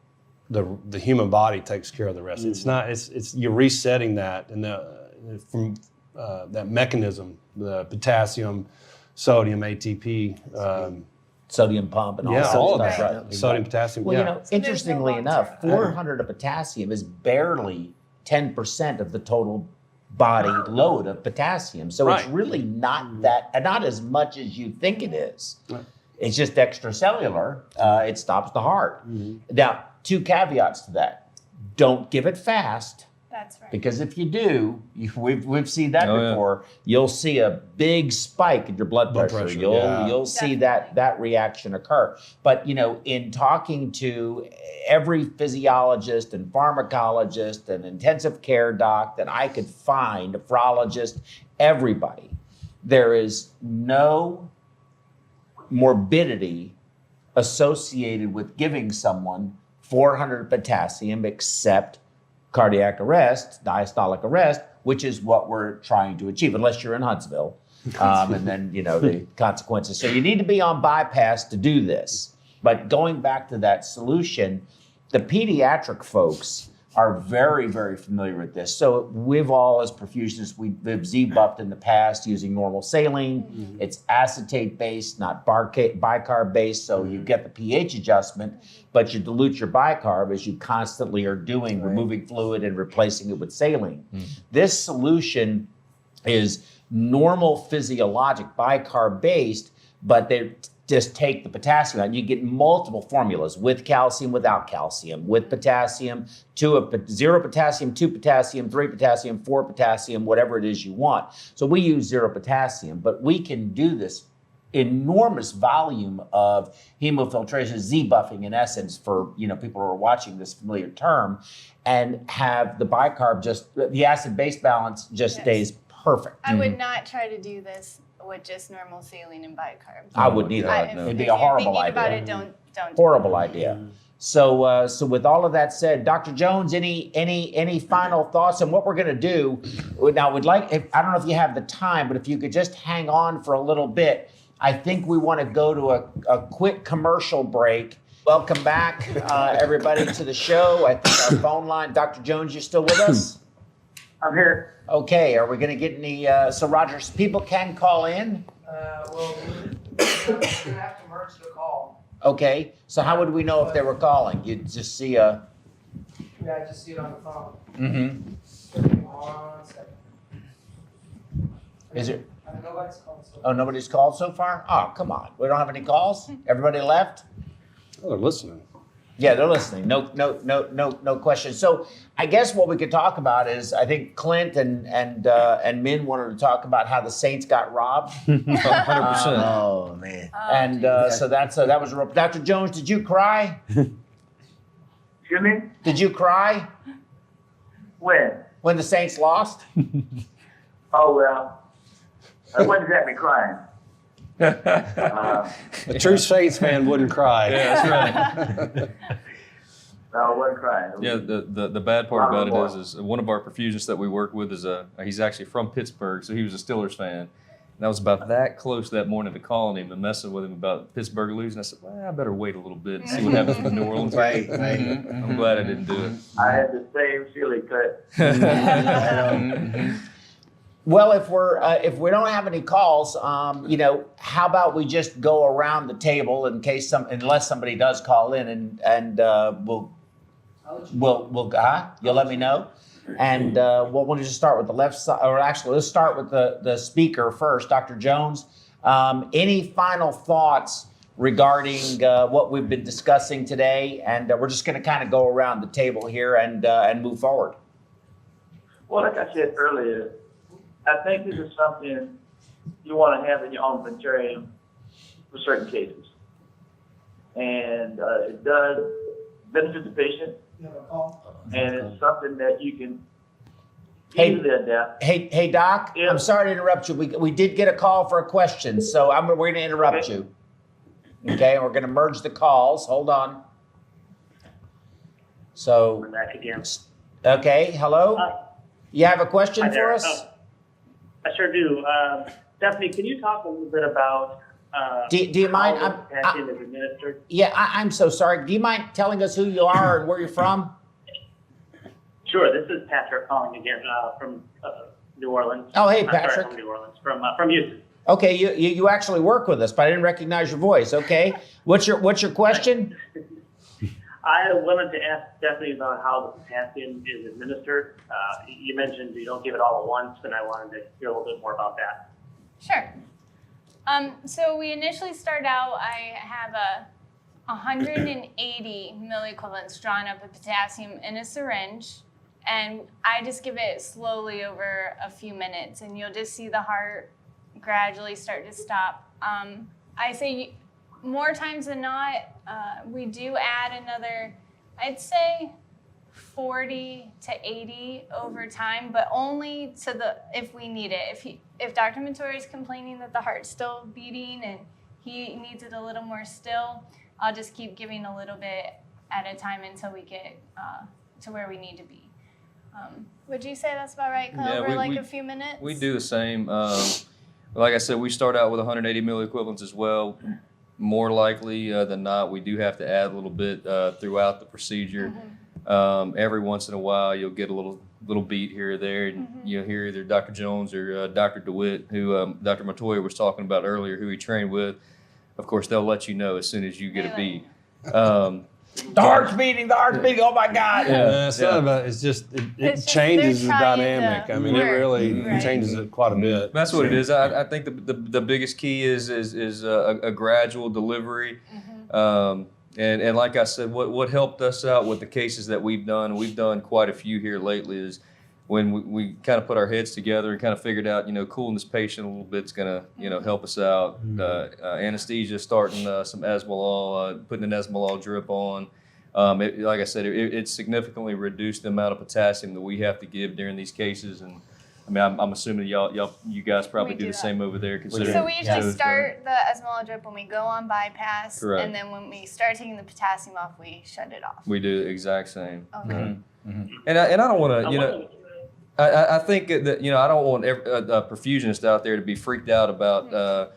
human body takes care of the rest. It's not, it's you're resetting that and from that mechanism, the potassium, sodium, ATP, Sodium pump and all that all of stuff. that. Right. Sodium, potassium. Well, yeah. interestingly there's no enough, long-term. 400 of potassium is barely 10% of the total body load of potassium. So it's Right. really not not as much as you think it is. Right. It's just extracellular. It stops the heart. Now, two caveats to that. Don't give it fast. That's right. Because if you do, we've seen that Oh, yeah. before. You'll see a big spike in your blood pressure. You'll see that reaction occur. But in talking to every physiologist and pharmacologist and intensive care doc that I could find, nephrologist, everybody, there is no morbidity associated with giving someone 400 potassium except cardiac arrest, diastolic arrest, which is what we're trying to achieve, unless you're in Huntsville, and then the consequences. So you need to be on bypass to do this. But going back to that solution, the pediatric folks are very, very familiar with this. So we've all, as perfusionists, we've Z-buffed in the past using normal saline. It's acetate-based, not bicarb-based, so you get the pH adjustment, but you dilute your bicarb as you constantly are doing, removing fluid and replacing it with saline. This solution is normal physiologic bicarb-based, but they're just take the potassium out. You get multiple formulas with calcium, without calcium, with potassium, zero potassium, 2 potassium, 3 potassium, 4 potassium, whatever it is you want. So we use zero potassium, but we can do this enormous volume of hemofiltration, Z-buffing in essence, for people who are watching this familiar term, and have the bicarb the acid-base balance just stays perfect. I would not try to do this with just normal saline and bicarb. I wouldn't either. It'd be a horrible idea. If you're thinking about it, don't. Horrible idea. So, with all of that said, Dr. Jones, any final thoughts on what we're going to do? Now, I don't know if you have the time, but if you could just hang on for a little bit. I think we want to go to a quick commercial break. Welcome back, everybody, to the show. I think our phone line, Dr. Jones, you still with us? I'm here. Okay, are we going to get any, so Roger, people can call in? Well, we're going to have to merge the call. Okay, so how would we know if they were calling? You'd just see a... Yeah, I just see it on the phone. Mm-hmm. Give me 1 second. Is it? Nobody's called so Oh, nobody's called so far? Oh, come on. We don't have any calls? Everybody left? Oh, they're listening. Yeah, they're listening. No question. So I guess what we could talk about is, I think Clint and Min wanted to talk about how the Saints got robbed. 100%. Oh man. And so that was a real. Dr. Jones, did you cry? Excuse me? Did you cry When? the Saints lost? Oh, well, I wasn't exactly crying. A true Saints fan wouldn't cry. Yeah, that's right. No, I wasn't crying. Yeah, the bad part about it is one of our perfusionists that we work with he's actually from Pittsburgh, so he was a Steelers fan. And I was about that close that morning to calling him and messing with him about Pittsburgh losing. I said, well, I better wait a little bit and see what happens with New Orleans. Right. I'm glad I didn't do it. I had the same silly cut. Well, if we don't have any calls, how about we just go around the table unless somebody does call in, and you'll let me know, and we'll just start with the left side, or actually let's start with the speaker first, Dr. Jones. Any final thoughts regarding what we've been discussing today? And we're just going to kind of go around the table here and move forward. Well, like I said earlier, I think this is something you want to have in your armamentarium for certain cases. And it does benefit the patient, you have a call. and it's something that you can Hey. easily adapt. Hey, Doc, Yeah. I'm sorry to interrupt you. We did get a call for a question, so we're going to interrupt Okay. you. Okay, and we're going to merge the calls. Hold on. So, We're back again. okay, hello? You have a question Hi for there. us? Oh, I sure do. Stephanie, can you talk a little bit about Do you mind? how the potassium is administered? Yeah, I'm so sorry. Do you mind telling us who you are and where you're from? Sure. This is Patrick calling again from New Orleans. Oh, hey, Sorry, Patrick. from New Orleans, from Houston. Okay, you actually work with us, but I didn't recognize your voice. Okay, what's your question? I wanted to ask Stephanie about how the potassium is administered. You mentioned you don't give it all at once, and I wanted to hear a little bit more about that. Sure. So we initially start out, I have 180 milliequivalents drawn up of potassium in a syringe, and I just give it slowly over a few minutes, and you'll just see the heart gradually start to stop. I say more times than not, we do add another, I'd say 40 to 80 over time, but only if we need it. If Dr. Mettauer is complaining that the heart's still beating and he needs it a little more still, I'll just keep giving a little bit at a time until we get to where we need to be. Would you say that's about right? Yeah, Over we- a few minutes? We do the same. Like I said, we start out with 180 milliequivalents as well. More likely than not, we do have to add a little bit throughout the procedure. Every once in a while, you'll get a little beat here or there, and you'll hear either Dr. Jones or Dr. DeWitt, who Dr. Mettauer was talking about earlier, who he trained with. Of course, they'll let you know as soon as you get a beat. The heart's beating, oh my God. It's not about, it's just, it It's just changes the they're trying dynamic. to I mean, it work. really Right. changes it quite a bit. That's what it is. I think the biggest key is a gradual delivery. And like I said, what helped us out with the cases that we've done quite a few here lately, is when we kind of put our heads together and kind of figured out, cooling this patient a little bit's gonna, help us out. Anesthesia, starting some Esmolol, putting an Esmolol drip on. Like I said, it significantly reduced the amount of potassium that we have to give during these cases. And I mean, I'm assuming you guys probably We do do the that. same over there. Considering So we usually Joe's done it. start the Esmolol drip when we go on bypass, Correct. and then when we start taking the potassium off, we shut it off. We do the exact same. Okay. And I don't want to, I think that, I don't want a perfusionist out there to be freaked out about,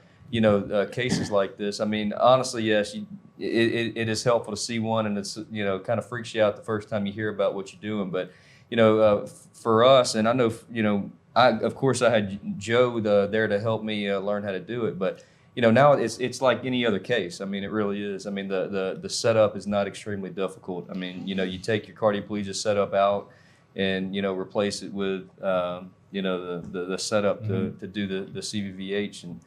cases like this. I mean, honestly, yes, it is helpful to see one, and it's, kind of freaks you out the first time you hear about what you're doing. But, for us, and I know, of course I had Joe there to help me learn how to do it. But, now it's like any other case. I mean, it really is. I mean, the setup is not extremely difficult. I mean, you take your cardioplegia setup out, and replace it with the setup to do the CVVH, and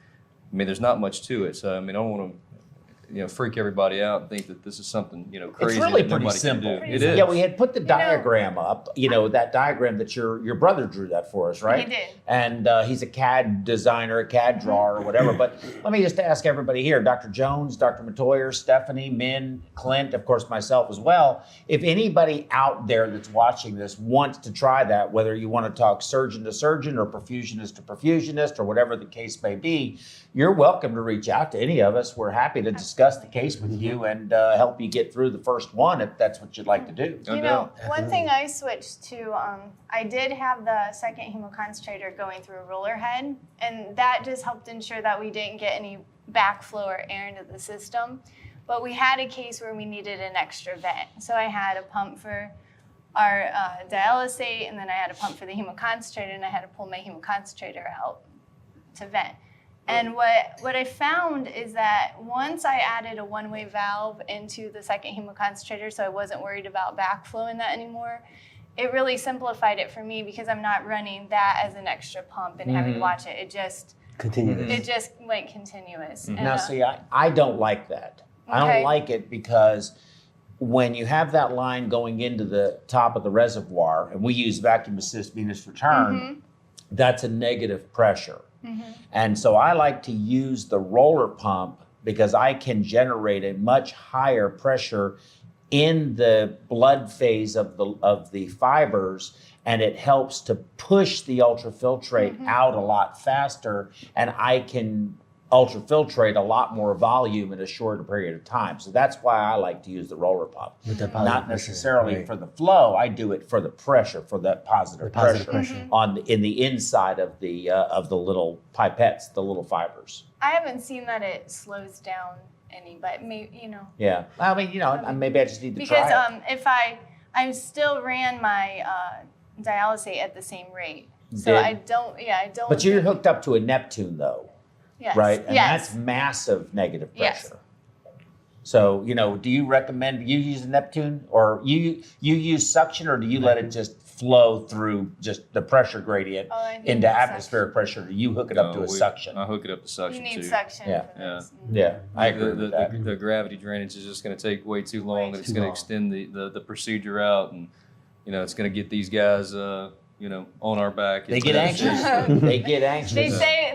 I mean there's not much to it. So I mean I don't want to freak everybody out and think that this is something crazy. It's really that pretty nobody simple. can do. It is. Yeah, we had put the diagram up. That diagram that your brother drew that for us, right? He did. And he's a CAD designer, a CAD drawer, or whatever. But let me just ask everybody here: Dr. Jones, Dr. Mettauer, Stephanie, Min, Clint, of course myself as well. If anybody out there that's watching this wants to try that, whether you want to talk surgeon to surgeon or perfusionist to perfusionist or whatever the case may be, you're welcome to reach out to any of us. We're happy to discuss the case with you and help you get through the first one if that's what you'd like to do. One thing I switched to, I did have the second hemoconcentrator going through a roller head, and that just helped ensure that we didn't get any backflow or air into the system. But we had a case where we needed an extra vent. So I had a pump for our dialysate, and then I had a pump for the hemoconcentrator, and I had to pull my hemoconcentrator out to vent. And what I found is that once I added a one-way valve into the second hemoconcentrator, so I wasn't worried about backflow in that anymore, it really simplified it for me because I'm not running that as an extra pump and having to watch it. It just Continuous. It just went continuous. And, Now, see, I don't like that. I Okay. don't like it because when you have that line going into the top of the reservoir, and we use vacuum assist venous return, that's a negative pressure. And so I like to use the roller pump because I can generate a much higher pressure in the blood phase of the fibers, and it helps to push the ultrafiltrate out a lot faster, and I can ultrafiltrate a lot more volume in a shorter period of time. So that's why I like to use the roller pump. With the positive Not pressure, necessarily right. for the flow. I do it for the pressure, for that positive, positive pressure, pressure. in the inside of the little pipettes, the little fibers. I haven't seen that it slows down any, but maybe, Yeah, I mean, maybe I just need to because try it. if I still ran my dialysate at the same rate. So Did. I don't. But you're hooked up to a Neptune though, Yes. right? And yes. that's massive negative Yes. pressure. So, do you recommend you use a Neptune, or you use suction, or do you let it just flow through just the pressure gradient Oh, I think into it's atmospheric pressure? Do you hook it up to a suction? I hook it up to You suction need too. suction Yeah. for this. Yeah, I agree with that. The gravity drainage is just going to take way too long, and it's too going to long. extend the procedure out, and it's going to get these guys on our back. They It's get gonna- anxious. They get anxious.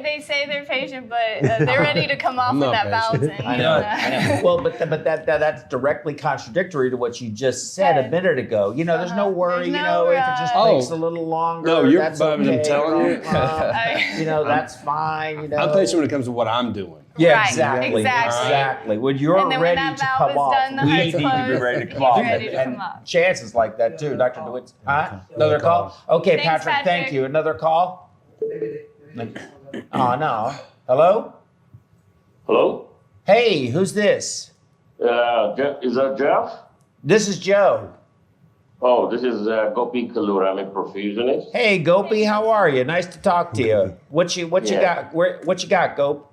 They say they're patient, but they're ready to come off I'm when not that valve's in. I know. Well, but that's directly contradictory to what you just said a minute ago. There's no worry. There's no If it just rush. takes a little longer, No, you're that's fine, I'm okay. telling you. That's fine. I'm patient when it comes to what I'm doing. Yeah, Right, exactly. exactly. When you're And then when ready that to valve come is off, done, the we heart's need to be closed, ready to come he's off. ready to and come off. chances like that too, Dr. DeWitt. Huh? Another call? Okay, Thanks, Patrick, thank Patrick. you. Another call? Oh, no. Hello? Hello? Hey, who's this? Is that Jeff? This is Joe. Oh, this is Gopi Kalura. I'm a perfusionist. Hey, Gopi, how are you? Nice to talk to you. What you got? What you got, Gop?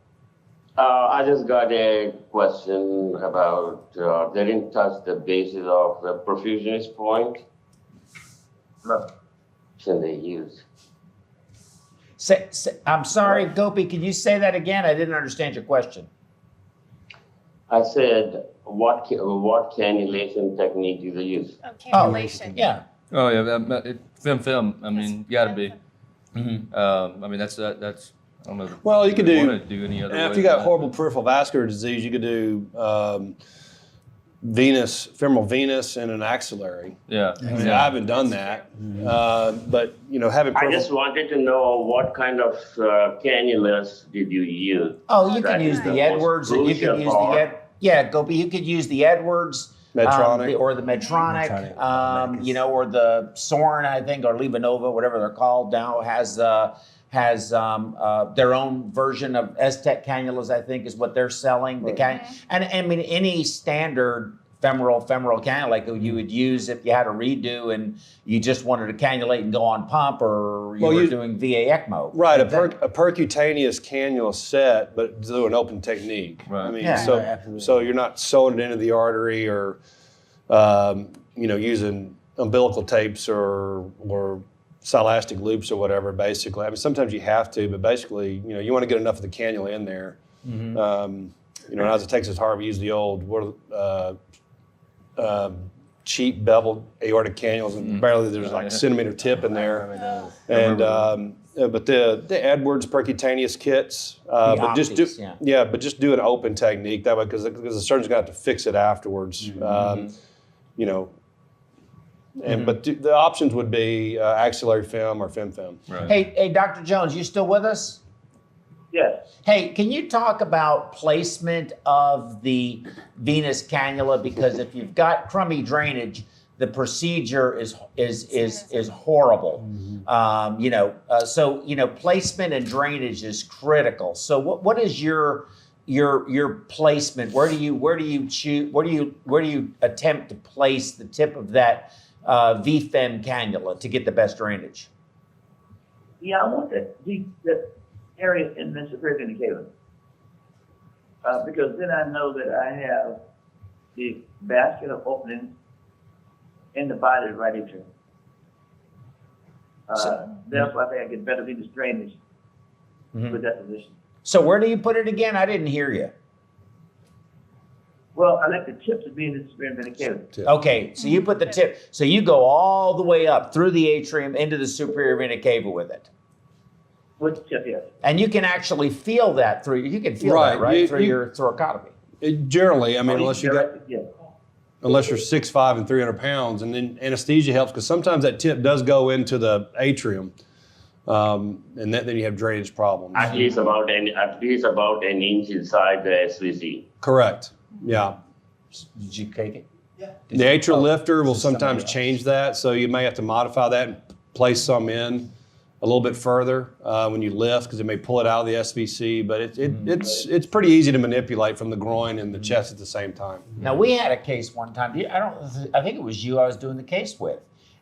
I just got a question about they didn't touch the basis of the perfusionist point. Look, Should they use? I'm sorry, Gopi, can you say that again? I didn't understand your question. I said, what cannulation technique do they use? Oh, cannulation. Yeah. Oh yeah, film. I mean, you got to be. I mean, that's. I don't know. Well, you could do. Want to do any other If way you got than horrible peripheral vascular disease, you could do femoral venous, and an axillary. Yeah. I mean, I haven't done that, but having I peripheral. just wanted to know what kind of cannulas did you use? Oh, you can That use is the most Edwards, and you can crucial use part. Gopi, you could use the Edwards. Medtronic. Or the Medtronic, or the Soren, I think, or Levanova, whatever they're called now, has their own version of S-Tech cannulas, I think, is what they're selling. The and I mean, any standard femoral cannula like you would use if you had a redo and you just wanted to cannulate and go on pump, or you were doing VA ECMO. Right, a percutaneous cannula set, but through an open technique. Right. I mean, Yeah. so you're not sewing it into the artery or, using umbilical tapes or silastic loops or whatever. Basically, I mean, sometimes you have to, but basically, you want to get enough of the cannula in there. And as a Texas Heart, we use the old cheap beveled aortic cannulas, and barely there's like a centimeter tip in there. And but the Edwards percutaneous kits, but just do but just do an open technique that way, because the surgeon's got to fix it afterwards. And but the options would be axillary film or fem-fem. Right. Hey, Dr. Jones, you still with us? yes. Hey, can you talk about placement of the venous cannula? Because if you've got crummy drainage, the procedure is horrible. Placement and drainage is critical. So what is your placement? Where do you choose? Where do you attempt to place the tip of that VFEM cannula to get the best drainage? Yeah, I want the area in the superior vena cava, because then I know that I have the vascular opening in the body right into. Therefore, I think I get better venous drainage with that position. So where do you put it again? I didn't hear you. Well, I like the tips of being in the superior vena cava. Okay, so you put the tip. So you go all the way up through the atrium into the superior vena cava with it. With the tip, yes. And you can actually feel that through. You can feel that, right, through your thoracotomy. Generally, I mean, unless you're 6'5" and 300 pounds, and then anesthesia helps, because sometimes that tip does go into the atrium, and then you have drainage problems. At least about an inch inside the SVC. Correct. Yeah. Did you take it? Yeah. The atrial lifter will sometimes change that, so you may have to modify that and place some in a little bit further when you lift, because it may pull it out of the SVC. But it's pretty easy to manipulate from the groin and the chest at the same time. Now we had a case one time. I think it was you I was doing the case with,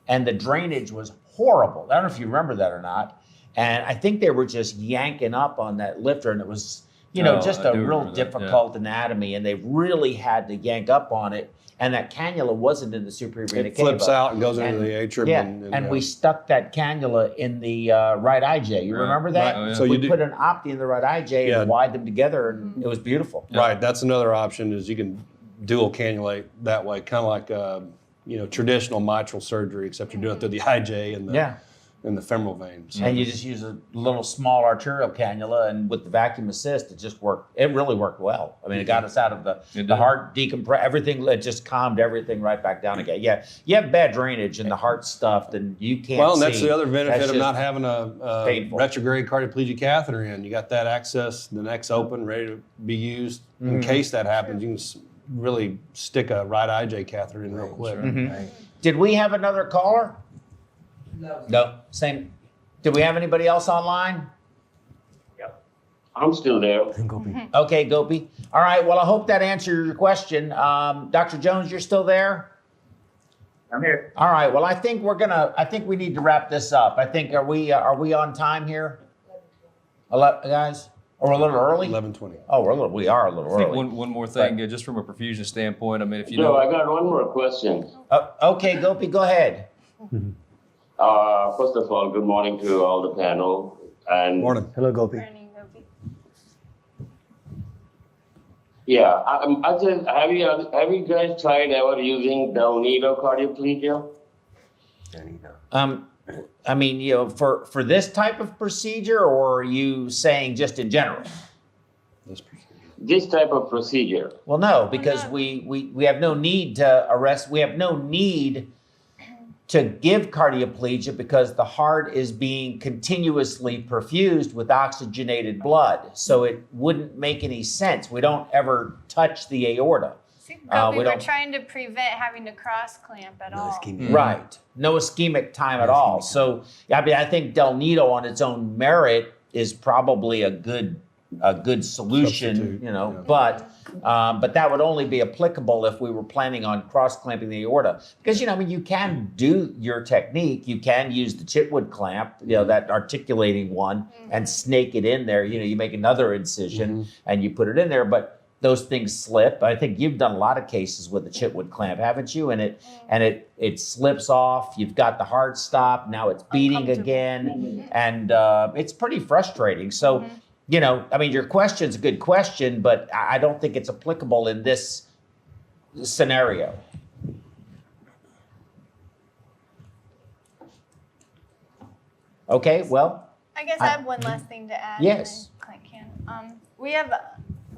and the drainage was horrible. I don't know if you remember that or not. And I think they were just yanking up on that lifter, and it was just a real difficult anatomy, and they really had to yank up on it. And that cannula wasn't in the superior vena cava. It flips out and goes into the atrium. And we stuck that cannula in the right IJ. You remember that? Right. Oh, yeah. So we put an opti in the right IJ and wired them together, and it was beautiful. Right, that's another option, is you can dual cannulate that way, kind of like traditional mitral surgery, except you're doing it through the IJ and the femoral veins. And you just use a little small arterial cannula, and with the vacuum assist, it just worked. It really worked well. I mean, it got us out of the heart decompress, everything. It just calmed everything right back down again. Yeah, you have bad drainage and the heart stuffed, and you can't. Well, and that's see. the other benefit That's of just not having a painful. retrograde cardioplegic catheter in. You got that access, the neck's open, ready to be used. In case that happens, you can really stick a right IJ catheter in real quick. Did we have another caller? No. Same. Did we have anybody else online? I'm still there. Okay, Gopi. All right. Well, I hope that answered your question. Dr. Jones, you're still there? I'm here. All right. Well, I think we need to wrap this up. I think are we on time here? 11, guys? Or a little early? 11:20. Oh, we are a little I think early. one more thing, just from a perfusion standpoint. I mean, if you Joe, know, I got one more question. Okay, Gopi, go ahead. First of all, good morning to all the panel. And Morning. Hello, Gopi. Morning, Gopi. yeah, I just have you guys tried ever using Del Nido cardioplegia? I mean, for this type of procedure, or are you saying just in general? This type of procedure. Well, no, because we have no need to arrest. We have no need to give cardioplegia because the heart is being continuously perfused with oxygenated blood. So it wouldn't make any sense. We don't ever touch the aorta. See, Gopi, we we're don't- trying to prevent having to cross clamp at all. Right. No ischemic time at all. So, I mean, I think Del Nido on its own merit is probably a good solution, Substitute, but that would only be applicable if we were planning on cross clamping the aorta. Because, I mean, you can do your technique. You can use the Chitwood clamp, that articulating one, and snake it in there. You make another incision and you put it in there, but those things slip. I think you've done a lot of cases with the Chitwood clamp, haven't you? And it slips off. You've got the heart stop. Now it's beating again, and it's pretty frustrating. So, I mean, your question's a good question, but I don't think it's applicable in this scenario. Okay, well. I guess I have one last thing to add. Yes. Clint can. We have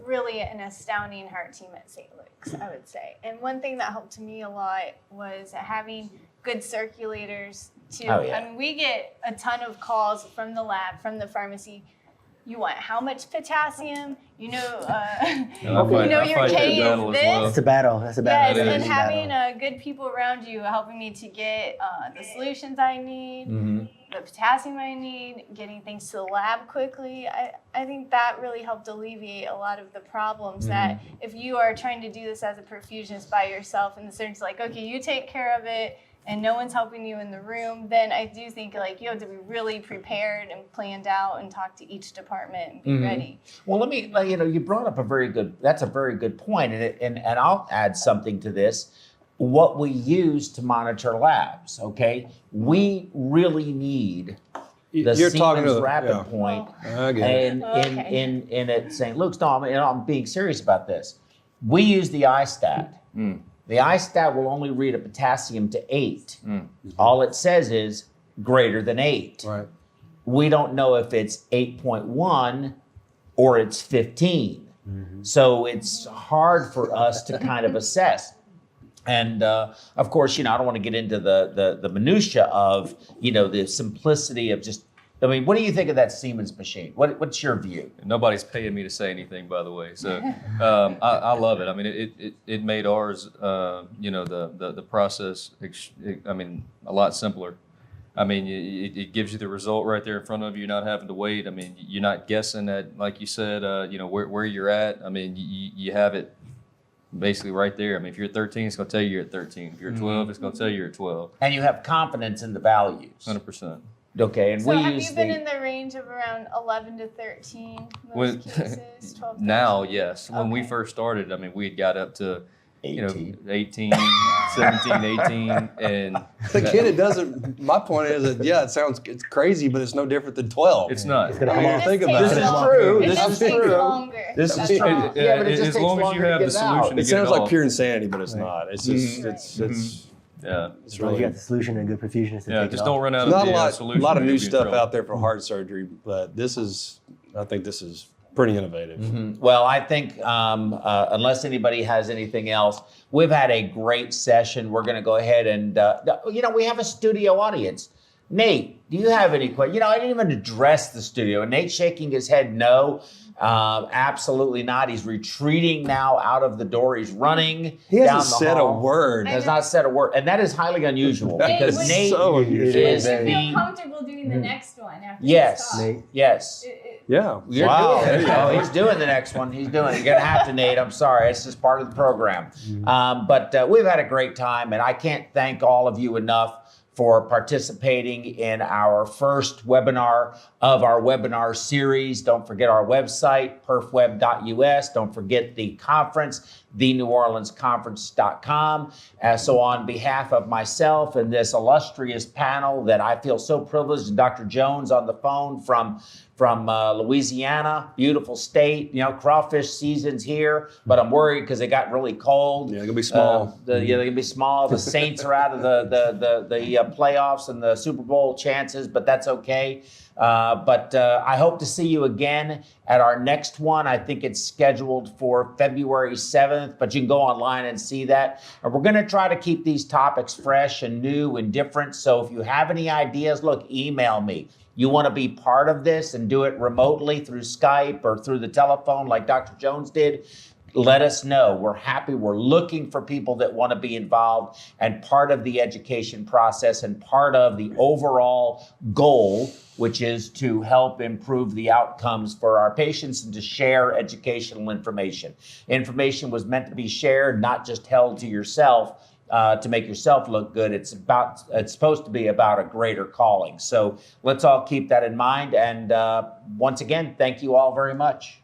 really an astounding heart team at St. Luke's, I would say. And one thing that helped me a lot was having good circulators too. Oh, yeah. I mean, we get a ton of calls from the lab, from the pharmacy. You want how much potassium? You know your K is this. That's a battle. Yes, That and is. having good people around you helping me to get the solutions I need, the potassium I need, getting things to the lab quickly. I think that really helped alleviate a lot of the problems that if you are trying to do this as a perfusionist by yourself and the surgeon's like, okay, you take care of it, and no one's helping you in the room, then I do think you have to be really prepared and planned out and talk to each department and be ready. Well, let me, you brought up that's a very good point. And I'll add something to this. What we use to monitor labs, okay? We really need the Siemens Rapid Point I get it. in at St. Luke's. No, I'm being serious about this. We use the iStat. The iStat will only read a potassium to 8. All it says is greater than 8. Right. We don't know if it's 8.1 or it's 15. So it's hard for us to kind of assess. And of course, I don't want to get into the minutia of, the simplicity of just, what do you think of that Siemens machine? What's your view? nobody's paying me to say anything, by the way. So I love it. I mean, it made ours, the process, a lot simpler. I mean, it gives you the result right there in front of you. You're not having to wait. I mean, you're not guessing at, like you said, where you're at. I mean, you have it basically right there. I mean, if you're at 13, it's going to tell you you're at 13. If you're at 12, it's going to tell you you're at 12. And you have confidence in the values. 100%. Okay, and So we have use you been in the range of around 11 to 13 most cases, 12 to Now, 13? yes. When we Okay. first started, we had got up to 18. 18, 17, 18, and Again, it doesn't. My point is that it's crazy, but it's no different than 12. it's not. It's gonna I come mean, off. it Think just about takes it. This is longer. true. It This just is takes true. longer. This That's is true. all. Yeah, but it as just takes long as longer you to have get the it out. solution to It get sounds it like off. pure insanity, but it's not. It's just it's Yeah. it's You really got the solution and a good perfusionist to Yeah, take just it don't off. run out not of a the lot. solution. A lot of You'll new be in stuff trouble. out there for heart surgery, but I think this is pretty innovative. Well, I think unless anybody has anything else, we've had a great session. We're going to go ahead and, we have a studio audience. Nate, do you have any questions? I didn't even address the studio. Nate's shaking his head no. Absolutely not. He's retreating now out of the door. He's running He down hasn't the said hall. a word. Has not said a word. And that is highly unusual because Nate, Nate so unusual. is Would you feel the... comfortable doing the next one after Yes, this talk? Nate. yes. Yeah. You're Wow. doing it. There you go. He's doing the next one. You're going to have to, Nate. I'm sorry. It's just part of the program. But we've had a great time, and I can't thank all of you enough for participating in our first webinar of our webinar series. Don't forget our website, perfweb.us. Don't forget the conference, theneworleansconference.com. So on behalf of myself and this illustrious panel that I feel so privileged, and Dr. Jones on the phone from Louisiana, beautiful state. You know, crawfish season's here, but I'm worried because it got really cold. Yeah, they're gonna be small. They're gonna be small. The Saints are out of the playoffs and the Super Bowl chances, but that's okay. But I hope to see you again at our next one. I think it's scheduled for February 7th, but you can go online and see that. And we're going to try to keep these topics fresh and new and different. So if you have any ideas, look, email me. You want to be part of this and do it remotely through Skype or through the telephone like Dr. Jones did, let us know. We're happy. We're looking for people that want to be involved and part of the education process and part of the overall goal, which is to help improve the outcomes for our patients and to share educational information. Information was meant to be shared, not just held to yourself. To make yourself look good. It's supposed to be about a greater calling. So let's all keep that in mind. And once again, thank you all very much.